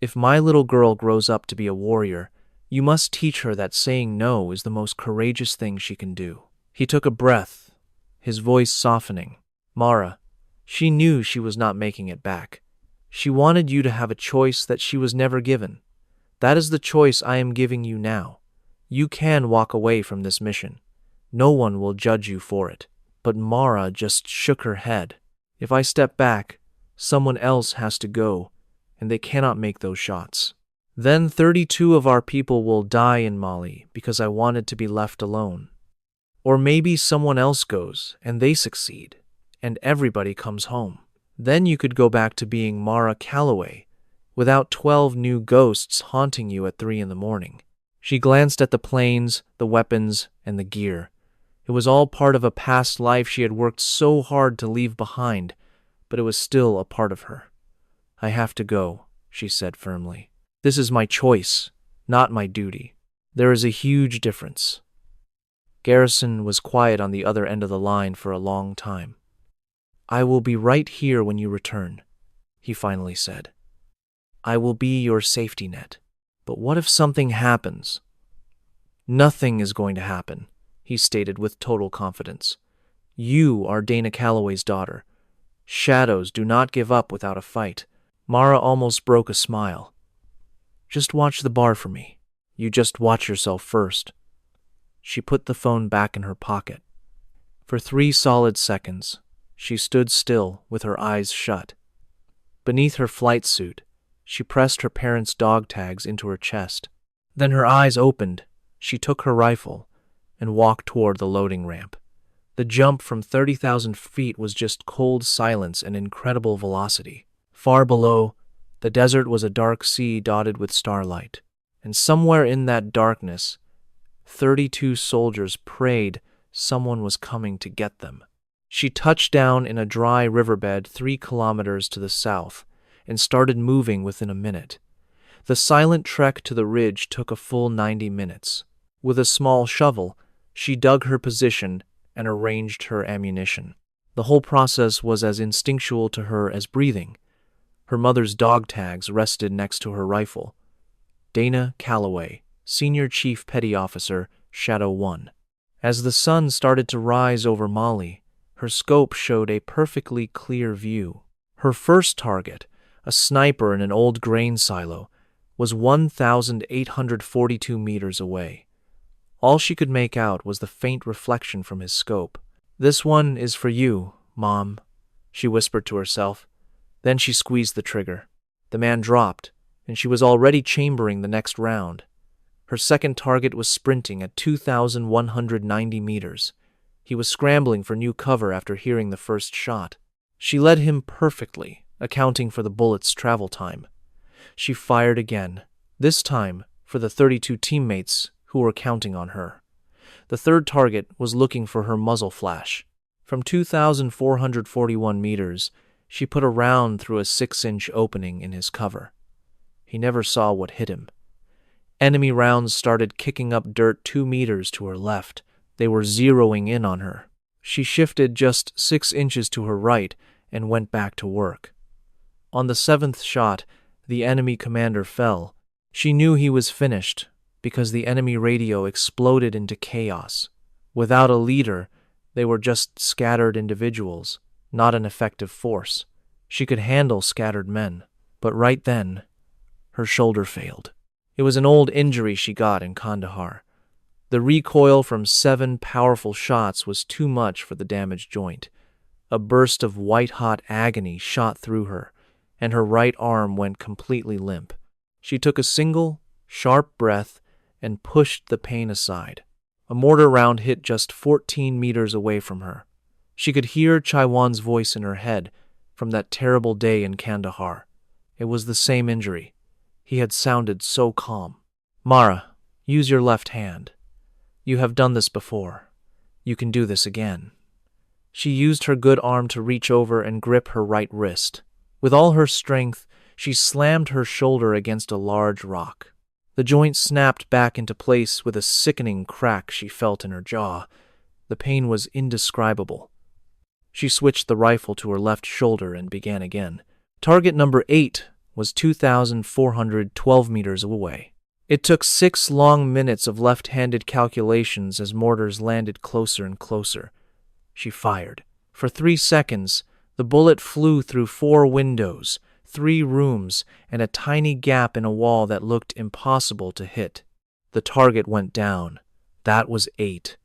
If my little girl grows up to be a warrior, you must teach her that saying no is the most courageous thing she can do. He took a breath, his voice softening. Mara, she knew she was not making it back. She wanted you to have a choice that she was never given. That is the choice I am giving you now. You can walk away from this mission. No one will judge you for it. But Mara just shook her head. If I step back, someone else has to go, and they cannot make those shots. Then 32 of our people will die in Mali because I wanted to be left alone. Or maybe someone else goes, and they succeed, and everybody comes home. Then you could go back to being Mara Calloway, without 12 new ghosts haunting you at 3 a.m. She glanced at the planes, the weapons, and the gear. It was all part of a past life she had worked so hard to leave behind, but it was still a part of her. I have to go, she said firmly. This is my choice, not my duty. There is a huge difference. Garrison was quiet on the other end of the line for a long time. I will be right here when you return, he finally said. I will be your safety net. But what if something happens? Nothing is going to happen, he stated with total confidence. You are Dana Calloway's daughter. Shadows do not give up without a fight. Mara almost broke a smile. Just watch the bar for me. You just watch yourself first. She put the phone back in her pocket. For 3 solid seconds, she stood still with her eyes shut. Beneath her flight suit, she pressed her parents' dog tags into her chest. Then her eyes opened. She took her rifle and walked toward the loading ramp. The jump from 30,000 feet was just cold silence and incredible velocity. Far below, the desert was a dark sea dotted with starlight. And somewhere in that darkness, 32 soldiers prayed someone was coming to get them. She touched down in a dry riverbed 3 kilometers to the south and started moving within a minute. The silent trek to the ridge took a full 90 minutes. With a small shovel, she dug her position and arranged her ammunition. The whole process was as instinctual to her as breathing. Her mother's dog tags rested next to her rifle. Dana Calloway, Senior Chief Petty Officer, Shadow 1. As the sun started to rise over Mali, her scope showed a perfectly clear view. Her first target, a sniper in an old grain silo, was 1,842 meters away. All she could make out was the faint reflection from his scope. This one is for you, Mom, she whispered to herself. Then she squeezed the trigger. The man dropped, and she was already chambering the next round. Her second target was sprinting at 2,190 meters. He was scrambling for new cover after hearing the first shot. She led him perfectly, accounting for the bullet's travel time. She fired again, this time for the 32 teammates who were counting on her. The third target was looking for her muzzle flash. From 2,441 meters, she put a round through a 6-inch opening in his cover. He never saw what hit him. Enemy rounds started kicking up dirt 2 meters to her left. They were zeroing in on her. She shifted just 6 inches to her right and went back to work. On the 7th shot, the enemy commander fell. She knew he was finished because the enemy radio exploded into chaos. Without a leader, they were just scattered individuals, not an effective force. She could handle scattered men, but right then, her shoulder failed. It was an old injury she got in Kandahar. The recoil from 7 powerful shots was too much for the damaged joint. A burst of white-hot agony shot through her, and her right arm went completely limp. She took a single, sharp breath and pushed the pain aside. A mortar round hit just 14 meters away from her. She could hear Chaiwan's voice in her head from that terrible day in Kandahar. It was the same injury. He had sounded so calm. "Mara, use your left hand. You have done this before. You can do this again." She used her good arm to reach over and grip her right wrist. With all her strength, she slammed her shoulder against a large rock. The joint snapped back into place with a sickening crack she felt in her jaw. The pain was indescribable. She switched the rifle to her left shoulder and began again. Target number 8 was 2,412 meters away. It took 6 long minutes of left-handed calculations as mortars landed closer and closer. She fired. For 3 seconds, the bullet flew through 4 windows, 3 rooms, and a tiny gap in a wall that looked impossible to hit. The target went down. That was 8.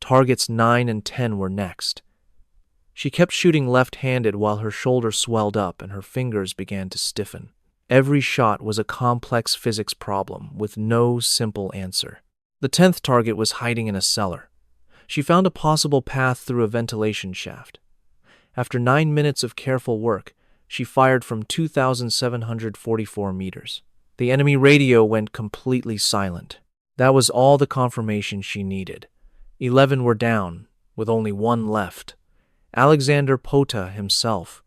Targets 9 and 10 were next. She kept shooting left-handed while her shoulder swelled up and her fingers began to stiffen. Every shot was a complex physics problem with no simple answer. The 10th target was hiding in a cellar. She found a possible path through a ventilation shaft. After 9 minutes of careful work, she fired from 2,744 meters. The enemy radio went completely silent. That was all the confirmation she needed. 11 were down, with only 1 left. Alexander Pota himself.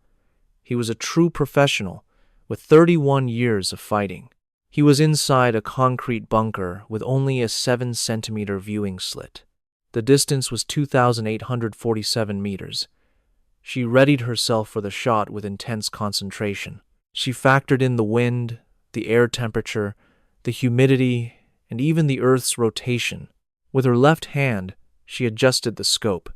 He was a true professional, with 31 years of fighting. He was inside a concrete bunker with only a 7-centimeter viewing slit. The distance was 2,847 meters. She readied herself for the shot with intense concentration. She factored in the wind, the air temperature, the humidity, and even the Earth's rotation. With her left hand, she adjusted the scope.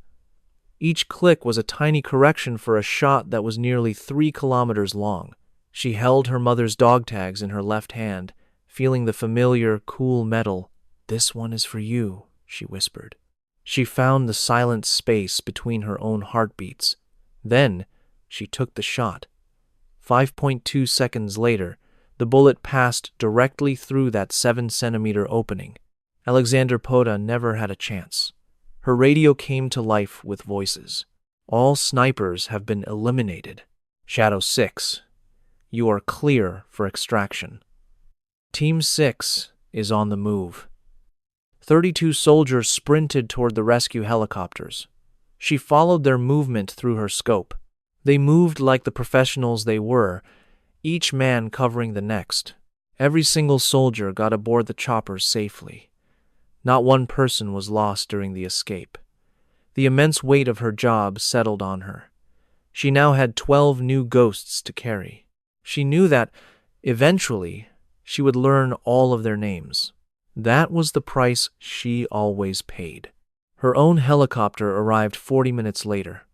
Each click was a tiny correction for a shot that was nearly 3 kilometers long. She held her mother's dog tags in her left hand, feeling the familiar, cool metal. "This one is for you," she whispered. She found the silent space between her own heartbeats. Then she took the shot. 5.2 seconds later, the bullet passed directly through that 7-centimeter opening. Alexander Pota never had a chance. Her radio came to life with voices. "All snipers have been eliminated. Shadow 6, you are clear for extraction. Team 6 is on the move." 32 soldiers sprinted toward the rescue helicopters. She followed their movement through her scope. They moved like the professionals they were, each man covering the next. Every single soldier got aboard the choppers safely. Not one person was lost during the escape. The immense weight of her job settled on her. She now had 12 new ghosts to carry. She knew that, eventually, she would learn all of their names. That was the price she always paid. Her own helicopter arrived 40 minutes later.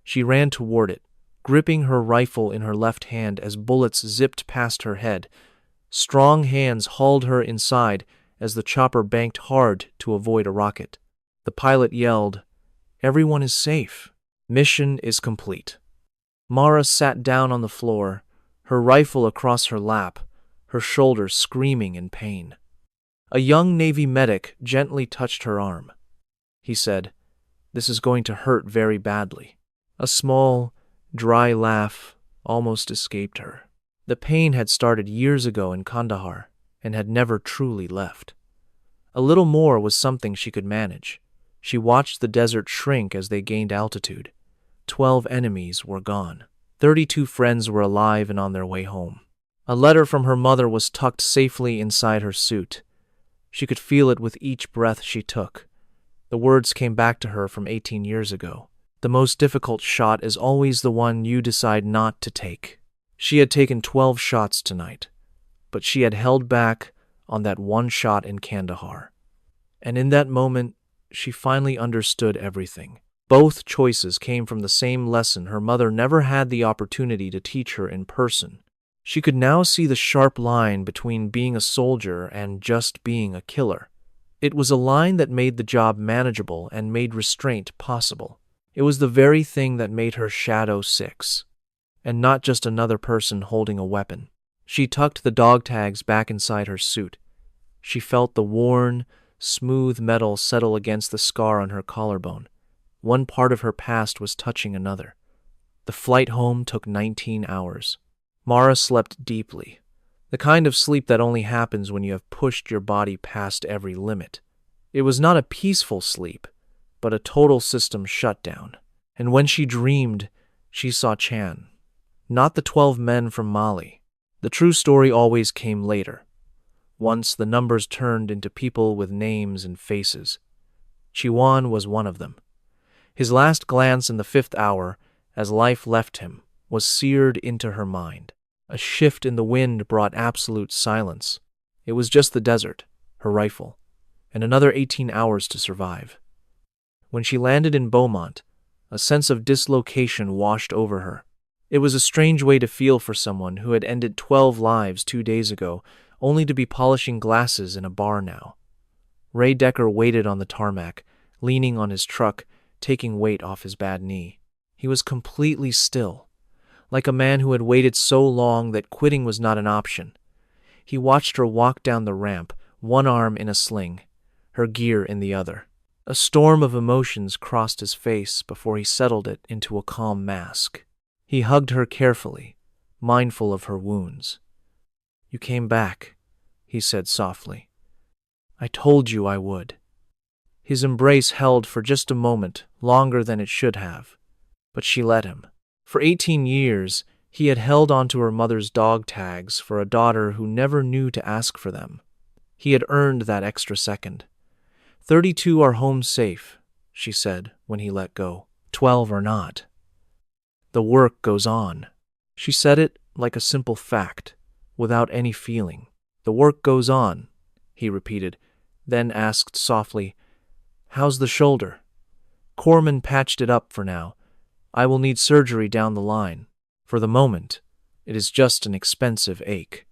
She ran toward it, gripping her rifle in her left hand as bullets zipped past her head. Strong hands hauled her inside as the chopper banked hard to avoid a rocket. The pilot yelled, "Everyone is safe. Mission is complete." Mara sat down on the floor, her rifle across her lap, her shoulders screaming in pain. A young Navy medic gently touched her arm. He said, "This is going to hurt very badly." A small, dry laugh almost escaped her. The pain had started years ago in Kandahar and had never truly left. A little more was something she could manage. She watched the desert shrink as they gained altitude. 12 enemies were gone. 32 friends were alive and on their way home. A letter from her mother was tucked safely inside her suit. She could feel it with each breath she took. The words came back to her from 18 years ago. "The most difficult shot is always the one you decide not to take." She had taken 12 shots tonight, but she had held back on that one shot in Kandahar. And in that moment, she finally understood everything. Both choices came from the same lesson her mother never had the opportunity to teach her in person. She could now see the sharp line between being a soldier and just being a killer. It was a line that made the job manageable and made restraint possible. It was the very thing that made her Shadow 6, and not just another person holding a weapon. She tucked the dog tags back inside her suit. She felt the worn, smooth metal settle against the scar on her collarbone. One part of her past was touching another. The flight home took 19 hours. Mara slept deeply, the kind of sleep that only happens when you have pushed your body past every limit. It was not a peaceful sleep, but a total system shutdown. And when she dreamed, she saw Chan, not the 12 men from Mali. The true story always came later. Once the numbers turned into people with names and faces. Chiwan was one of them. His last glance in the 5th hour, as life left him, was seared into her mind. A shift in the wind brought absolute silence. It was just the desert, her rifle, and another 18 hours to survive. When she landed in Beaumont, a sense of dislocation washed over her. It was a strange way to feel for someone who had ended 12 lives 2 days ago, only to be polishing glasses in a bar now. Ray Decker waited on the tarmac, leaning on his truck, taking weight off his bad knee. He was completely still, like a man who had waited so long that quitting was not an option. He watched her walk down the ramp, one arm in a sling, her gear in the other. A storm of emotions crossed his face before he settled it into a calm mask. He hugged her carefully, mindful of her wounds. "You came back," he said softly. "I told you I would." His embrace held for just a moment, longer than it should have. But she let him. For 18 years, he had held onto her mother's dog tags for a daughter who never knew to ask for them. He had earned that extra second. 32 are home safe, she said when he let go. 12 are not. The work goes on. She said it like a simple fact, without any feeling. The work goes on, he repeated, then asked softly, "How's the shoulder?" "Corman patched it up for now. I will need surgery down the line. For the moment, it is just an expensive ache."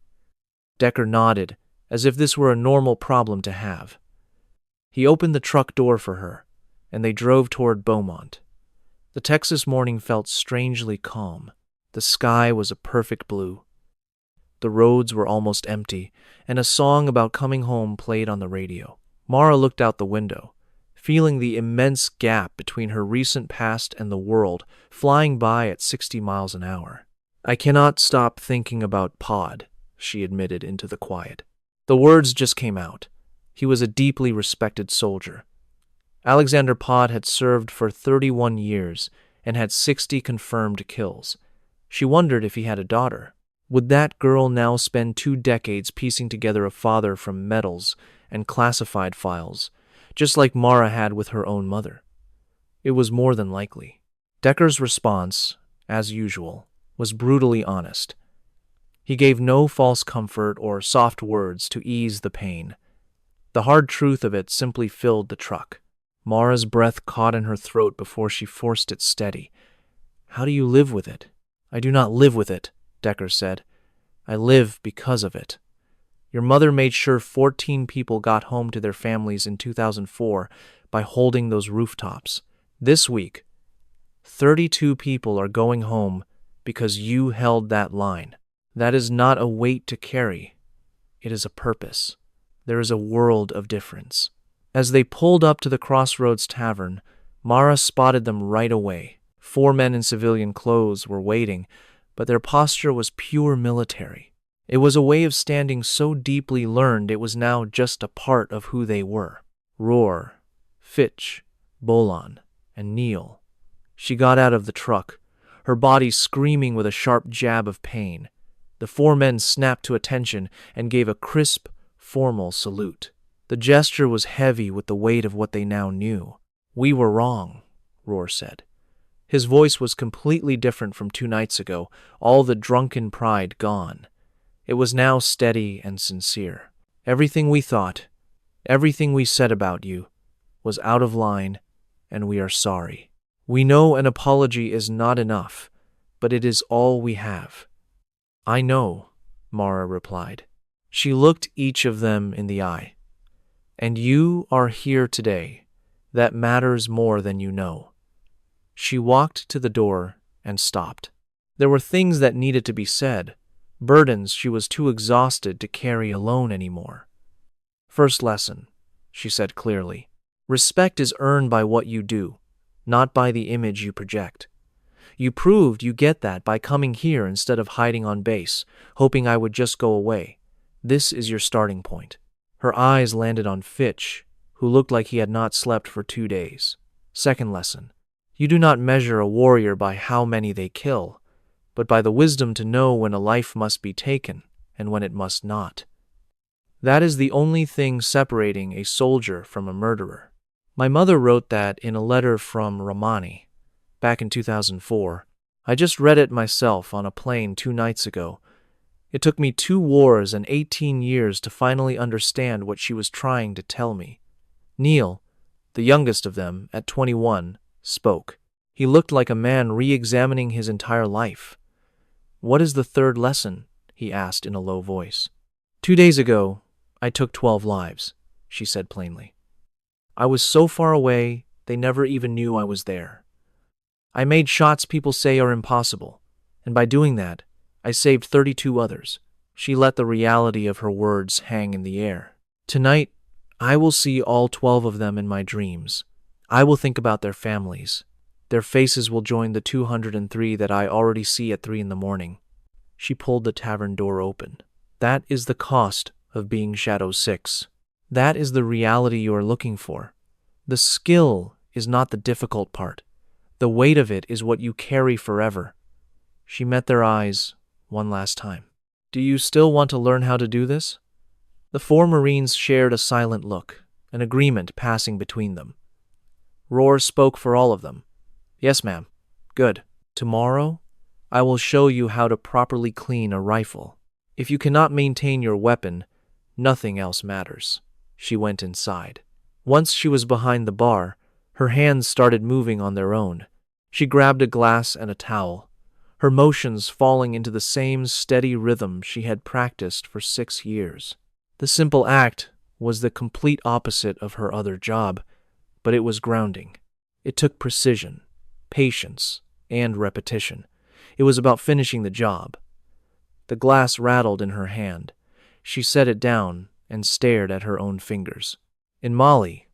Decker nodded, as if this were a normal problem to have. He opened the truck door for her, and they drove toward Beaumont. The Texas morning felt strangely calm. The sky was a perfect blue. The roads were almost empty, and a song about coming home played on the radio. Mara looked out the window, feeling the immense gap between her recent past and the world flying by at 60 miles an hour. "I cannot stop thinking about Pod," she admitted into the quiet. The words just came out. He was a deeply respected soldier. Alexander Pod had served for 31 years and had 60 confirmed kills. She wondered if he had a daughter. Would that girl now spend 2 decades piecing together a father from medals and classified files, just like Mara had with her own mother? It was more than likely. Decker's response, as usual, was brutally honest. He gave no false comfort or soft words to ease the pain. The hard truth of it simply filled the truck. Mara's breath caught in her throat before she forced it steady. "How do you live with it?" "I do not live with it," Decker said. "I live because of it. Your mother made sure 14 people got home to their families in 2004 by holding those rooftops. This week, 32 people are going home because you held that line. That is not a weight to carry. It is a purpose. There is a world of difference." As they pulled up to the Crossroads Tavern, Mara spotted them right away. 4 men in civilian clothes were waiting, but their posture was pure military. It was a way of standing so deeply learned it was now just a part of who they were. Roar, Fitch, Bolan, and Neil. She got out of the truck, her body screaming with a sharp jab of pain. The 4 men snapped to attention and gave a crisp, formal salute. The gesture was heavy with the weight of what they now knew. "We were wrong," Roar said. His voice was completely different from 2 nights ago, all the drunken pride gone. It was now steady and sincere. "Everything we thought, everything we said about you, was out of line, and we are sorry. We know an apology is not enough, but it is all we have." "I know," Mara replied. She looked each of them in the eye. "And you are here today. That matters more than you know." She walked to the door and stopped. There were things that needed to be said, burdens she was too exhausted to carry alone anymore. First lesson, she said clearly. Respect is earned by what you do, not by the image you project. You proved you get that by coming here instead of hiding on base, hoping I would just go away. This is your starting point. Her eyes landed on Fitch, who looked like he had not slept for 2 days. Second lesson. You do not measure a warrior by how many they kill, but by the wisdom to know when a life must be taken and when it must not. That is the only thing separating a soldier from a murderer. My mother wrote that in a letter from Romani, back in 2004. I just read it myself on a plane 2 nights ago. It took me 2 wars and 18 years to finally understand what she was trying to tell me. Neil, the youngest of them, at 21, spoke. He looked like a man re-examining his entire life. What is the third lesson? He asked in a low voice. 2 days ago, I took 12 lives, she said plainly. I was so far away, they never even knew I was there. I made shots people say are impossible, and by doing that, I saved 32 others. She let the reality of her words hang in the air. Tonight, I will see all 12 of them in my dreams. I will think about their families. Their faces will join the 203 that I already see at 3 in the morning. She pulled the tavern door open. That is the cost of being Shadow 6. That is the reality you are looking for. The skill is not the difficult part. The weight of it is what you carry forever. She met their eyes one last time. Do you still want to learn how to do this? The 4 Marines shared a silent look, an agreement passing between them. Roar spoke for all of them. Yes, ma'am. Good. Tomorrow, I will show you how to properly clean a rifle. If you cannot maintain your weapon, nothing else matters. She went inside. Once she was behind the bar, her hands started moving on their own. She grabbed a glass and a towel, her motions falling into the same steady rhythm she had practiced for 6 years. The simple act was the complete opposite of her other job, but it was grounding. It took precision, patience, and repetition. It was about finishing the job. The glass rattled in her hand. She set it down and stared at her own fingers. In Mali,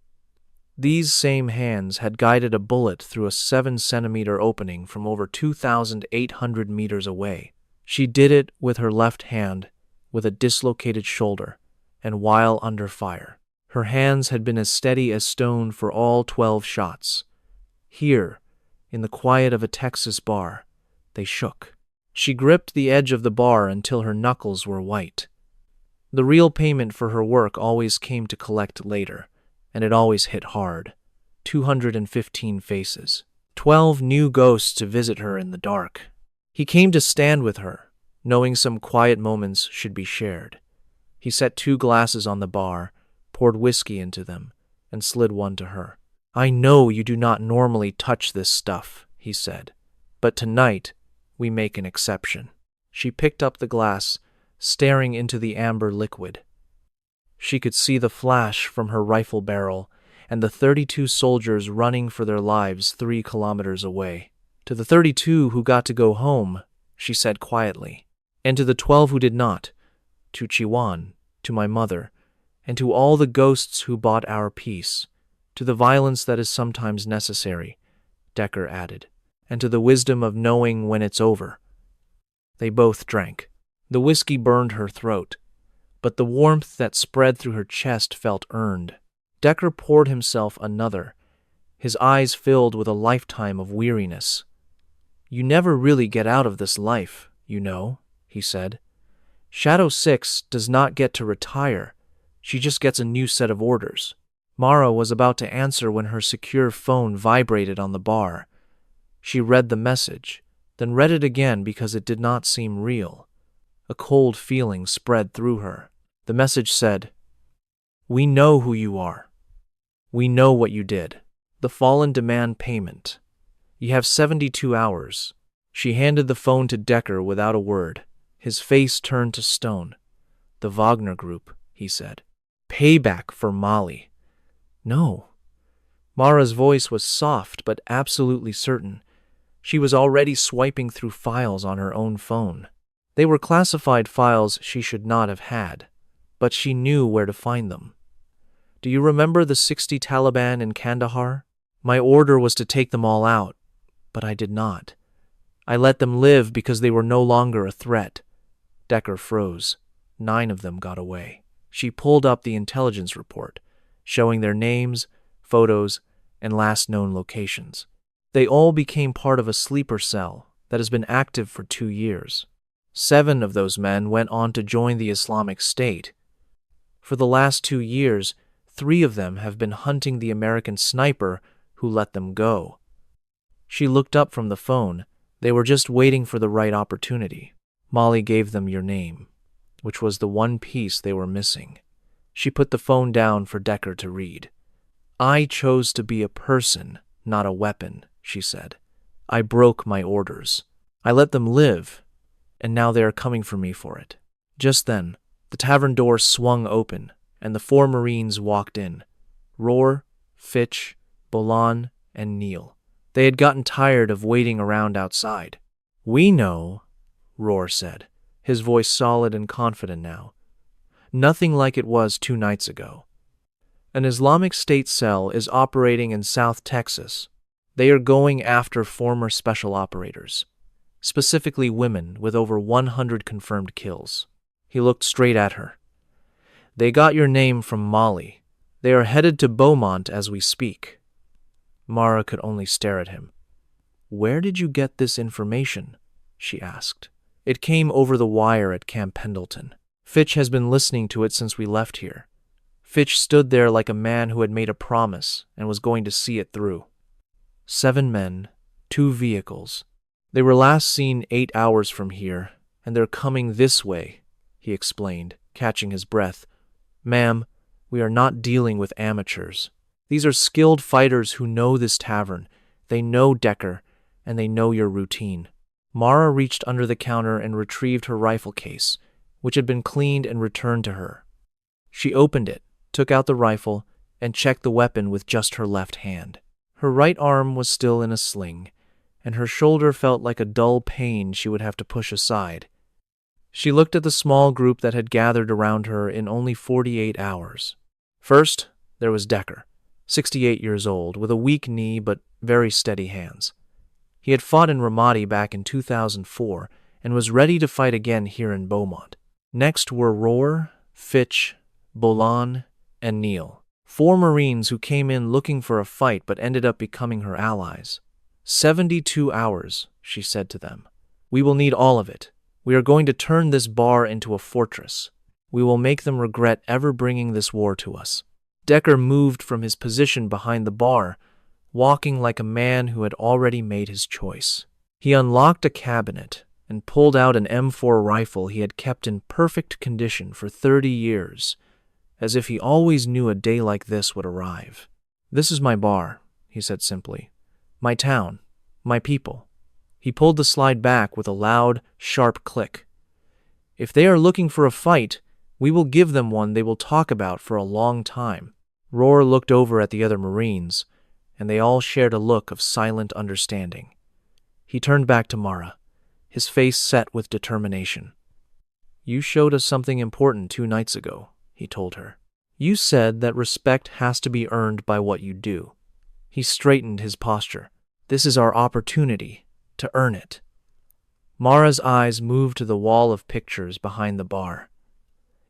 these same hands had guided a bullet through a 7-centimeter opening from over 2,800 meters away. She did it with her left hand, with a dislocated shoulder, and while under fire. Her hands had been as steady as stone for all 12 shots. Here, in the quiet of a Texas bar, they shook. She gripped the edge of the bar until her knuckles were white. The real payment for her work always came to collect later, and it always hit hard. 215 faces. 12 new ghosts to visit her in the dark. He came to stand with her, knowing some quiet moments should be shared. He set 2 glasses on the bar, poured whiskey into them, and slid one to her. I know you do not normally touch this stuff, he said, but tonight we make an exception. She picked up the glass, staring into the amber liquid. She could see the flash from her rifle barrel and the 32 soldiers running for their lives 3 kilometers away. To the 32 who got to go home, she said quietly, and to the 12 who did not, to Chiwan, to my mother, and to all the ghosts who bought our peace, to the violence that is sometimes necessary, Decker added, and to the wisdom of knowing when it's over. They both drank. The whiskey burned her throat, but the warmth that spread through her chest felt earned. Decker poured himself another, his eyes filled with a lifetime of weariness. You never really get out of this life, you know, he said. Shadow 6 does not get to retire. She just gets a new set of orders. Mara was about to answer when her secure phone vibrated on the bar. She read the message, then read it again because it did not seem real. A cold feeling spread through her. The message said, "We know who you are. We know what you did. The fallen demand payment. You have 72 hours. She handed the phone to Decker without a word. His face turned to stone. The Wagner Group, he said. Payback for Mali. No. Mara's voice was soft but absolutely certain. She was already swiping through files on her own phone. They were classified files she should not have had, but she knew where to find them. Do you remember the 60 Taliban in Kandahar? My order was to take them all out, but I did not. I let them live because they were no longer a threat. Decker froze. 9 of them got away. She pulled up the intelligence report, showing their names, photos, and last known locations. They all became part of a sleeper cell that has been active for 2 years. 7 of those men went on to join the Islamic State. For the last 2 years, 3 of them have been hunting the American sniper who let them go. She looked up from the phone. They were just waiting for the right opportunity. Molly gave them your name, which was the one piece they were missing. She put the phone down for Decker to read. I chose to be a person, not a weapon, she said. I broke my orders. I let them live, and now they are coming for me for it. Just then, the tavern door swung open, and the 4 Marines walked in. Rohr, Fitch, Bolan, and Neil. They had gotten tired of waiting around outside. We know, Rohr said, his voice solid and confident now. Nothing like it was 2 nights ago. An Islamic State cell is operating in South Texas. They are going after former special operators, specifically women with over 100 confirmed kills. He looked straight at her. They got your name from Molly. They are headed to Beaumont as we speak. Mara could only stare at him. Where did you get this information? She asked. It came over the wire at Camp Pendleton. Fitch has been listening to it since we left here. Fitch stood there like a man who had made a promise and was going to see it through. 7 men, 2 vehicles. They were last seen 8 hours from here, and they're coming this way, he explained, catching his breath. Ma'am, we are not dealing with amateurs. These are skilled fighters who know this tavern. They know Decker, and they know your routine. Mara reached under the counter and retrieved her rifle case, which had been cleaned and returned to her. She opened it, took out the rifle, and checked the weapon with just her left hand. Her right arm was still in a sling, and her shoulder felt like a dull pain she would have to push aside. She looked at the small group that had gathered around her in only 48 hours. First, there was Decker, 68 years old, with a weak knee but very steady hands. He had fought in Ramadi back in 2004 and was ready to fight again here in Beaumont. Next were Rohr, Fitch, Bolan, and Neil, 4 Marines who came in looking for a fight but ended up becoming her allies. 72 hours, she said to them. We will need all of it. We are going to turn this bar into a fortress. We will make them regret ever bringing this war to us. Decker moved from his position behind the bar, walking like a man who had already made his choice. He unlocked a cabinet and pulled out an M4 rifle he had kept in perfect condition for 30 years, as if he always knew a day like this would arrive. This is my bar, he said simply. My town, my people. He pulled the slide back with a loud, sharp click. If they are looking for a fight, we will give them one they will talk about for a long time. Rohr looked over at the other Marines, and they all shared a look of silent understanding. He turned back to Mara, his face set with determination. You showed us something important 2 nights ago, he told her. You said that respect has to be earned by what you do. He straightened his posture. This is our opportunity to earn it. Mara's eyes moved to the wall of pictures behind the bar.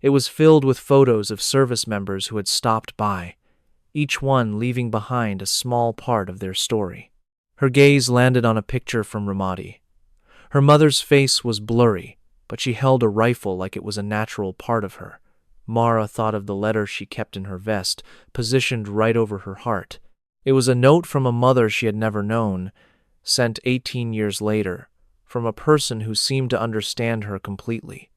It was filled with photos of service members who had stopped by, each one leaving behind a small part of their story. Her gaze landed on a picture from Ramadi. Her mother's face was blurry, but she held a rifle like it was a natural part of her. Mara thought of the letter she kept in her vest, positioned right over her heart. It was a note from a mother she had never known, sent 18 years later, from a person who seemed to understand her completely.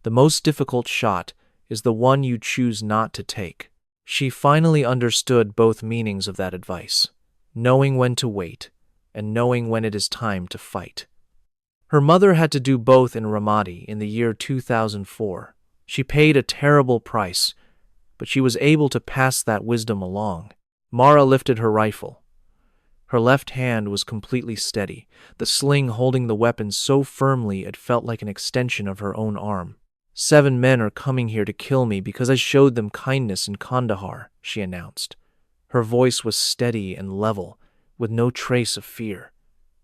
The most difficult shot is the one you choose not to take. She finally understood both meanings of that advice, knowing when to wait and knowing when it is time to fight. Her mother had to do both in Ramadi in the year 2004. She paid a terrible price, but she was able to pass that wisdom along. Mara lifted her rifle. Her left hand was completely steady, the sling holding the weapon so firmly it felt like an extension of her own arm. 7 men are coming here to kill me because I showed them kindness in Kandahar, she announced. Her voice was steady and level, with no trace of fear.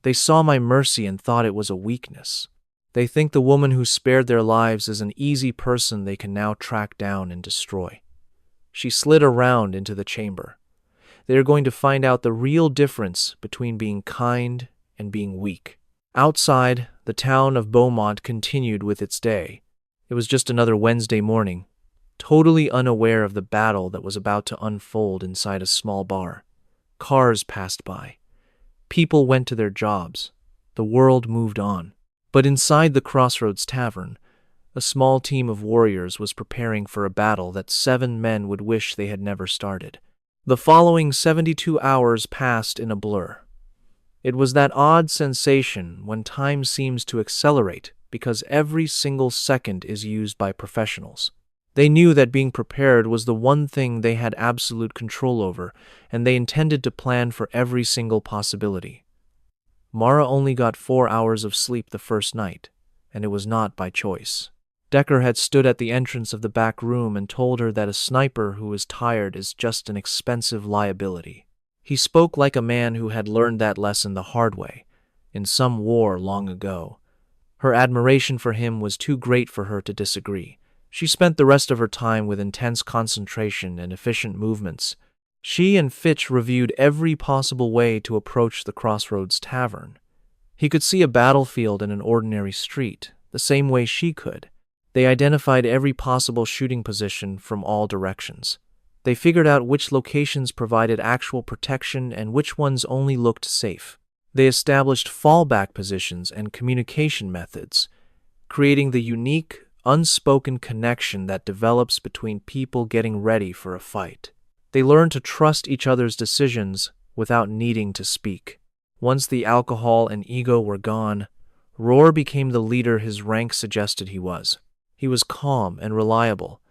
They saw my mercy and thought it was a weakness. They think the woman who spared their lives is an easy person they can now track down and destroy. She slid around into the chamber. They are going to find out the real difference between being kind and being weak. Outside, the town of Beaumont continued with its day. It was just another Wednesday morning, totally unaware of the battle that was about to unfold inside a small bar. Cars passed by. People went to their jobs. The world moved on. But inside the Crossroads Tavern, a small team of warriors was preparing for a battle that 7 men would wish they had never started. The following 72 hours passed in a blur. It was that odd sensation when time seems to accelerate because every single second is used by professionals. They knew that being prepared was the one thing they had absolute control over, and they intended to plan for every single possibility. Mara only got 4 hours of sleep the first night, and it was not by choice. Decker had stood at the entrance of the back room and told her that a sniper who is tired is just an expensive liability. He spoke like a man who had learned that lesson the hard way, in some war long ago. Her admiration for him was too great for her to disagree. She spent the rest of her time with intense concentration and efficient movements. She and Fitch reviewed every possible way to approach the Crossroads Tavern. He could see a battlefield in an ordinary street, the same way she could. They identified every possible shooting position from all directions. They figured out which locations provided actual protection and which ones only looked safe. They established fallback positions and communication methods, creating the unique, unspoken connection that develops between people getting ready for a fight. They learned to trust each other's decisions without needing to speak. Once the alcohol and ego were gone, Rohr became the leader his rank suggested he was. He was calm and reliable.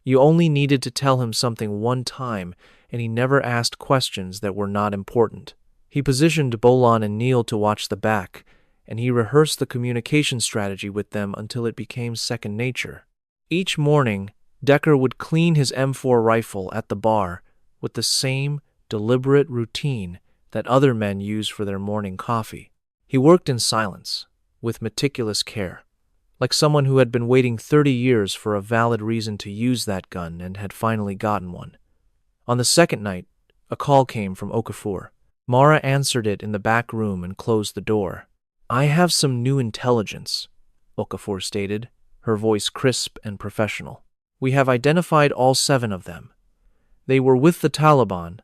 You only needed to tell him something one time, and he never asked questions that were not important. He positioned Bolan and Neil to watch the back, and he rehearsed the communication strategy with them until it became second nature. Each morning, Decker would clean his M4 rifle at the bar with the same deliberate routine that other men use for their morning coffee. He worked in silence, with meticulous care, like someone who had been waiting 30 years for a valid reason to use that gun and had finally gotten one. On the second night, a call came from Okafor. Mara answered it in the back room and closed the door. "I have some new intelligence," Okafor stated, her voice crisp and professional. "We have identified all 7 of them. They were with the Taliban,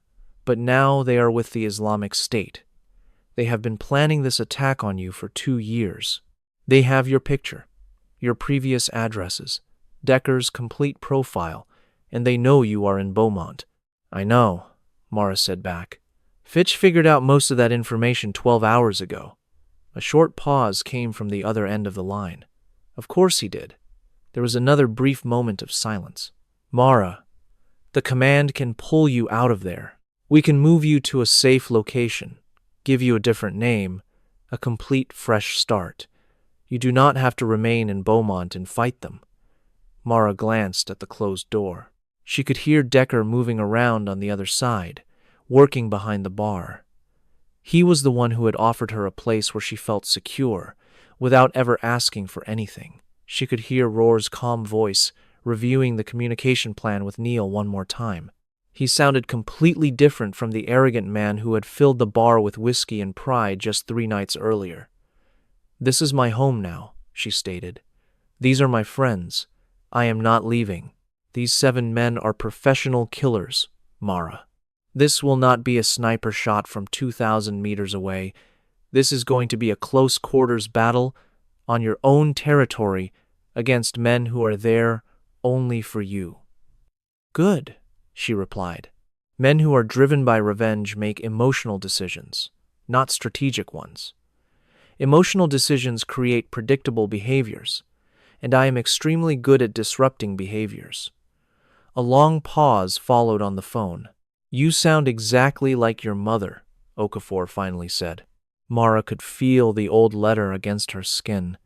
but now they are with the Islamic State. They have been planning this attack on you for 2 years. They have your picture, your previous addresses, Decker's complete profile, and they know you are in Beaumont." "I know," Mara said back. "Fitch figured out most of that information 12 hours ago." A short pause came from the other end of the line. "Of course he did." There was another brief moment of silence. "Mara, the command can pull you out of there. We can move you to a safe location, give you a different name, a complete fresh start. You do not have to remain in Beaumont and fight them." Mara glanced at the closed door. She could hear Decker moving around on the other side, working behind the bar. He was the one who had offered her a place where she felt secure, without ever asking for anything. She could hear Rohr's calm voice, reviewing the communication plan with Neil one more time. He sounded completely different from the arrogant man who had filled the bar with whiskey and pride just 3 nights earlier. "This is my home now," she stated. "These are my friends. I am not leaving. These 7 men are professional killers, Mara. This will not be a sniper shot from 2,000 meters away. This is going to be a close-quarters battle on your own territory against men who are there only for you." "Good," she replied. "Men who are driven by revenge make emotional decisions, not strategic ones. Emotional decisions create predictable behaviors, and I am extremely good at disrupting behaviors." A long pause followed on the phone. "You sound exactly like your mother," Okafor finally said. Mara could feel the old letter against her skin.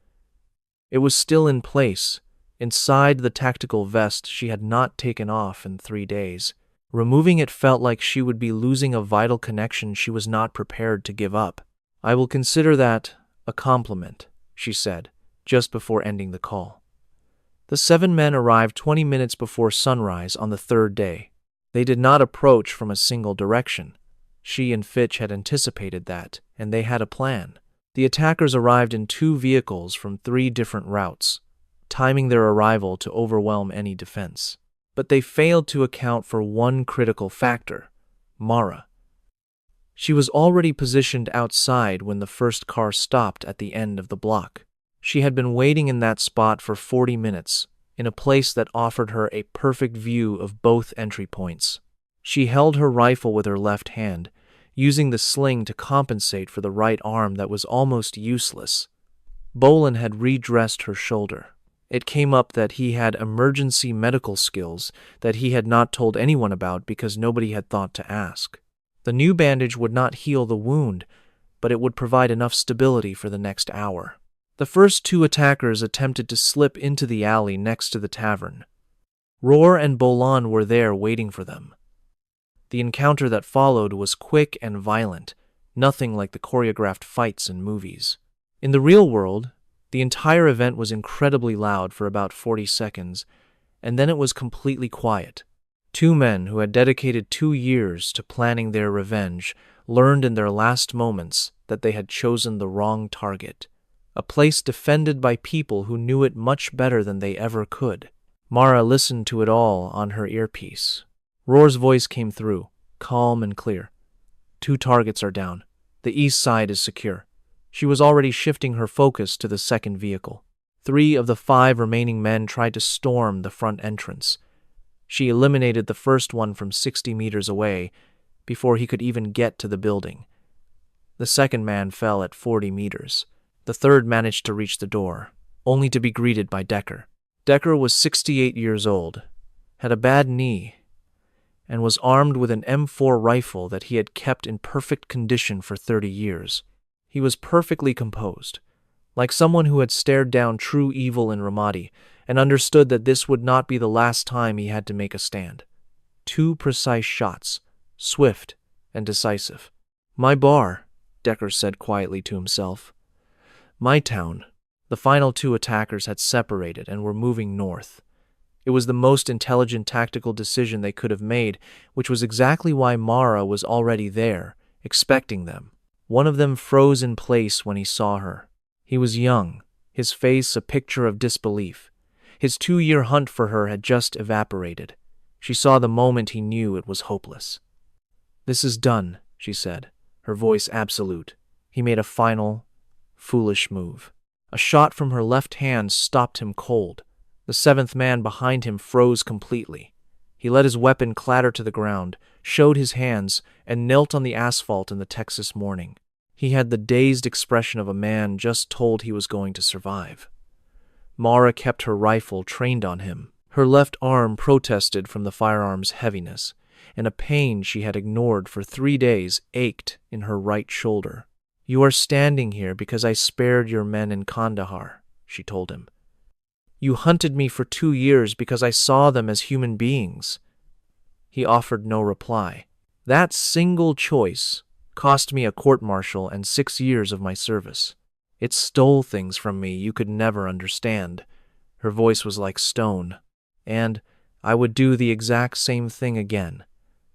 It was still in place, inside the tactical vest she had not taken off in 3 days. Removing it felt like she would be losing a vital connection she was not prepared to give up. "I will consider that a compliment," she said, just before ending the call. The 7 men arrived 20 minutes before sunrise on the 3rd day. They did not approach from a single direction. She and Fitch had anticipated that, and they had a plan. The attackers arrived in 2 vehicles from 3 different routes, timing their arrival to overwhelm any defense. But they failed to account for one critical factor: Mara. She was already positioned outside when the first car stopped at the end of the block. She had been waiting in that spot for 40 minutes, in a place that offered her a perfect view of both entry points. She held her rifle with her left hand, using the sling to compensate for the right arm that was almost useless. Bolin had redressed her shoulder. It came up that he had emergency medical skills that he had not told anyone about because nobody had thought to ask. The new bandage would not heal the wound, but it would provide enough stability for the next hour. The first 2 attackers attempted to slip into the alley next to the tavern. Roar and Bolan were there waiting for them. The encounter that followed was quick and violent, nothing like the choreographed fights in movies. In the real world, the entire event was incredibly loud for about 40 seconds, and then it was completely quiet. 2 men who had dedicated 2 years to planning their revenge learned in their last moments that they had chosen the wrong target, a place defended by people who knew it much better than they ever could. Mara listened to it all on her earpiece. Roar's voice came through, calm and clear. 2 targets are down. The east side is secure. She was already shifting her focus to the second vehicle. 3 of the 5 remaining men tried to storm the front entrance. She eliminated the first one from 60 meters away before he could even get to the building. The second man fell at 40 meters. The third managed to reach the door, only to be greeted by Decker. Decker was 68 years old, had a bad knee, and was armed with an M4 rifle that he had kept in perfect condition for 30 years. He was perfectly composed, like someone who had stared down true evil in Ramadi and understood that this would not be the last time he had to make a stand. 2 precise shots, swift and decisive. "My bar," Decker said quietly to himself. "My town." The final 2 attackers had separated and were moving north. It was the most intelligent tactical decision they could have made, which was exactly why Mara was already there, expecting them. One of them froze in place when he saw her. He was young, his face a picture of disbelief. His 2-year hunt for her had just evaporated. She saw the moment he knew it was hopeless. "This is done," she said, her voice absolute. He made a final, foolish move. A shot from her left hand stopped him cold. The 7th man behind him froze completely. He let his weapon clatter to the ground, showed his hands, and knelt on the asphalt in the Texas morning. He had the dazed expression of a man just told he was going to survive. Mara kept her rifle trained on him. Her left arm protested from the firearm's heaviness, and a pain she had ignored for 3 days ached in her right shoulder. "You are standing here because I spared your men in Kandahar," she told him. "You hunted me for 2 years because I saw them as human beings." He offered no reply. "That single choice cost me a court-martial and 6 years of my service. It stole things from me you could never understand." Her voice was like stone. "And I would do the exact same thing again."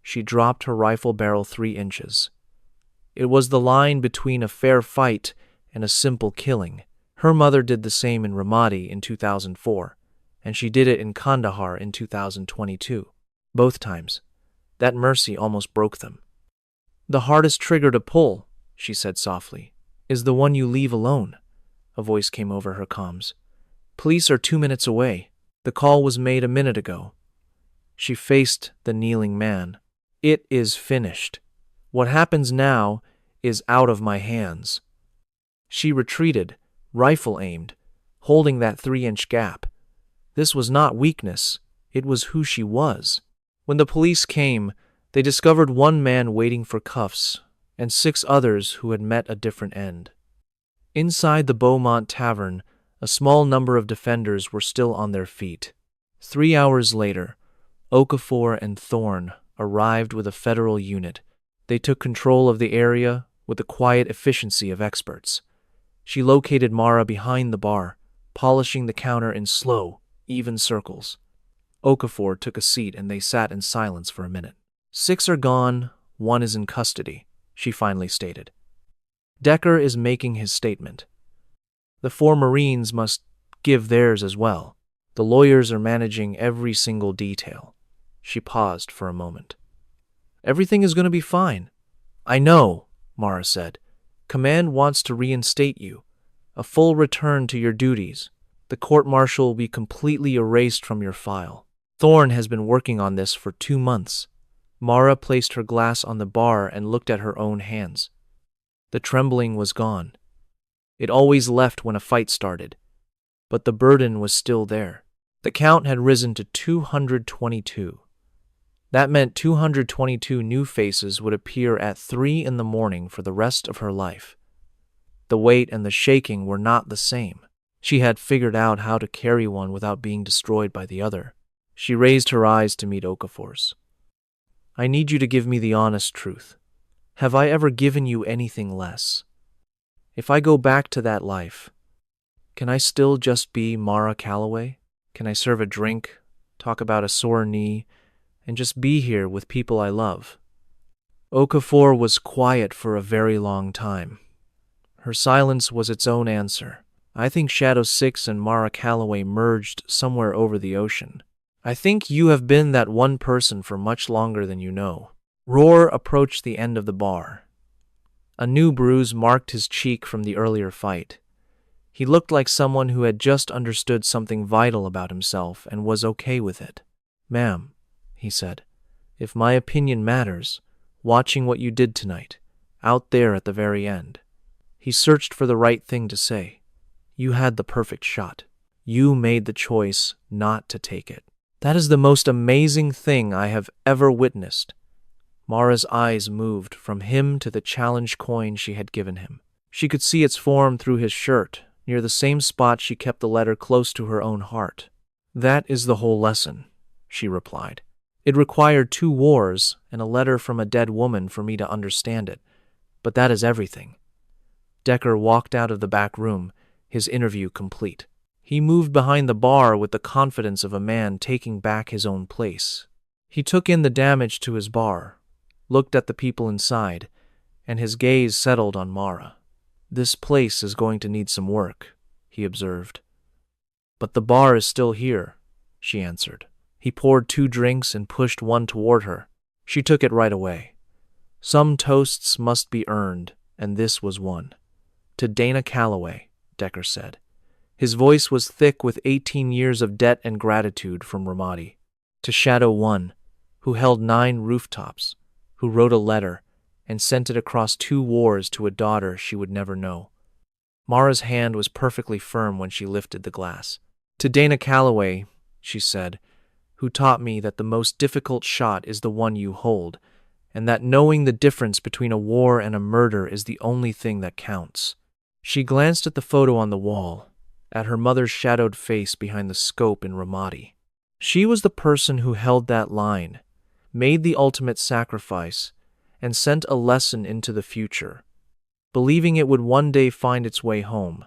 She dropped her rifle barrel 3 inches. It was the line between a fair fight and a simple killing. Her mother did the same in Ramadi in 2004, and she did it in Kandahar in 2022. Both times, that mercy almost broke them. "The hardest trigger to pull," she said softly, "is the one you leave alone." A voice came over her comms. "Police are 2 minutes away. The call was made a minute ago." She faced the kneeling man. "It is finished. What happens now is out of my hands." She retreated, rifle aimed, holding that 3-inch gap. This was not weakness, it was who she was. When the police came, they discovered one man waiting for cuffs and 6 others who had met a different end. Inside the Beaumont Tavern, a small number of defenders were still on their feet. 3 hours later, Okafor and Thorne arrived with a federal unit. They took control of the area with the quiet efficiency of experts. She located Mara behind the bar, polishing the counter in slow, even circles. Okafor took a seat and they sat in silence for a minute. 6 are gone, 1 is in custody, she finally stated. Decker is making his statement. The 4 Marines must give theirs as well. The lawyers are managing every single detail. She paused for a moment. Everything is going to be fine. I know, Mara said. Command wants to reinstate you. A full return to your duties. The court-martial will be completely erased from your file. Thorne has been working on this for 2 months. Mara placed her glass on the bar and looked at her own hands. The trembling was gone. It always left when a fight started. But the burden was still there. The count had risen to 222. That meant 222 new faces would appear at 3 in the morning for the rest of her life. The weight and the shaking were not the same. She had figured out how to carry one without being destroyed by the other. She raised her eyes to meet Okafor's. I need you to give me the honest truth. Have I ever given you anything less? If I go back to that life, can I still just be Mara Calloway? Can I serve a drink, talk about a sore knee, and just be here with people I love? Okafor was quiet for a very long time. Her silence was its own answer. I think Shadow 6 and Mara Calloway merged somewhere over the ocean. I think you have been that one person for much longer than you know. Roar approached the end of the bar. A new bruise marked his cheek from the earlier fight. He looked like someone who had just understood something vital about himself and was okay with it. Ma'am, he said, if my opinion matters, watching what you did tonight, out there at the very end. He searched for the right thing to say. You had the perfect shot. You made the choice not to take it. That is the most amazing thing I have ever witnessed. Mara's eyes moved from him to the challenge coin she had given him. She could see its form through his shirt, near the same spot she kept the letter close to her own heart. That is the whole lesson, she replied. It required 2 wars and a letter from a dead woman for me to understand it, but that is everything. Decker walked out of the back room, his interview complete. He moved behind the bar with the confidence of a man taking back his own place. He took in the damage to his bar, looked at the people inside, and his gaze settled on Mara. This place is going to need some work, he observed. But the bar is still here, she answered. He poured 2 drinks and pushed one toward her. She took it right away. Some toasts must be earned, and this was one. To Dana Calloway, Decker said. His voice was thick with 18 years of debt and gratitude from Ramadi. To Shadow 1, who held 9 rooftops, who wrote a letter and sent it across 2 wars to a daughter she would never know. Mara's hand was perfectly firm when she lifted the glass. To Dana Calloway, she said, who taught me that the most difficult shot is the one you hold, and that knowing the difference between a war and a murder is the only thing that counts. She glanced at the photo on the wall, at her mother's shadowed face behind the scope in Ramadi. She was the person who held that line, made the ultimate sacrifice, and sent a lesson into the future, believing it would one day find its way home.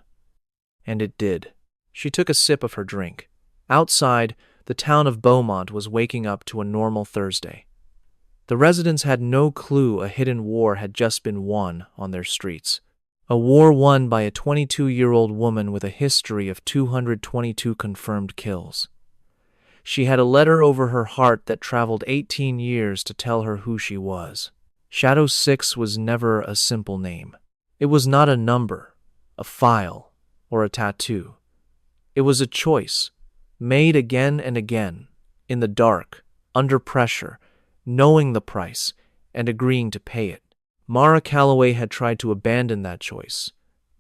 And it did. She took a sip of her drink. Outside, the town of Beaumont was waking up to a normal Thursday. The residents had no clue a hidden war had just been won on their streets. A war won by a 22-year-old woman with a history of 222 confirmed kills. She had a letter over her heart that traveled 18 years to tell her who she was. Shadow 6 was never a simple name. It was not a number, a file, or a tattoo. It was a choice, made again and again, in the dark, under pressure, knowing the price, and agreeing to pay it. Mara Calloway had tried to abandon that choice,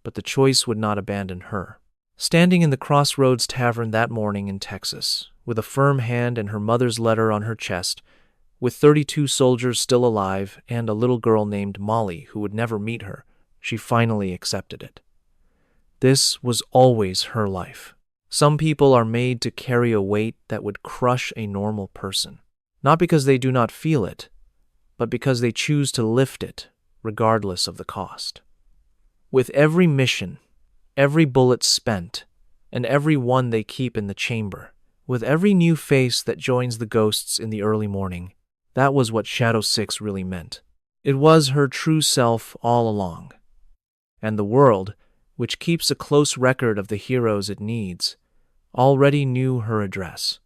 but the choice would not abandon her. Standing in the Crossroads Tavern that morning in Texas, with a firm hand and her mother's letter on her chest, With 32 soldiers still alive and a little girl named Molly who would never meet her, she finally accepted it. This was always her life. Some people are made to carry a weight that would crush a normal person, not because they do not feel it, but because they choose to lift it, regardless of the cost. With every mission, every bullet spent, and every one they keep in the chamber, with every new face that joins the ghosts in the early morning, that was what Shadow 6 really meant. It was her true self all along. And the world, which keeps a close record of the heroes it needs, already knew her address.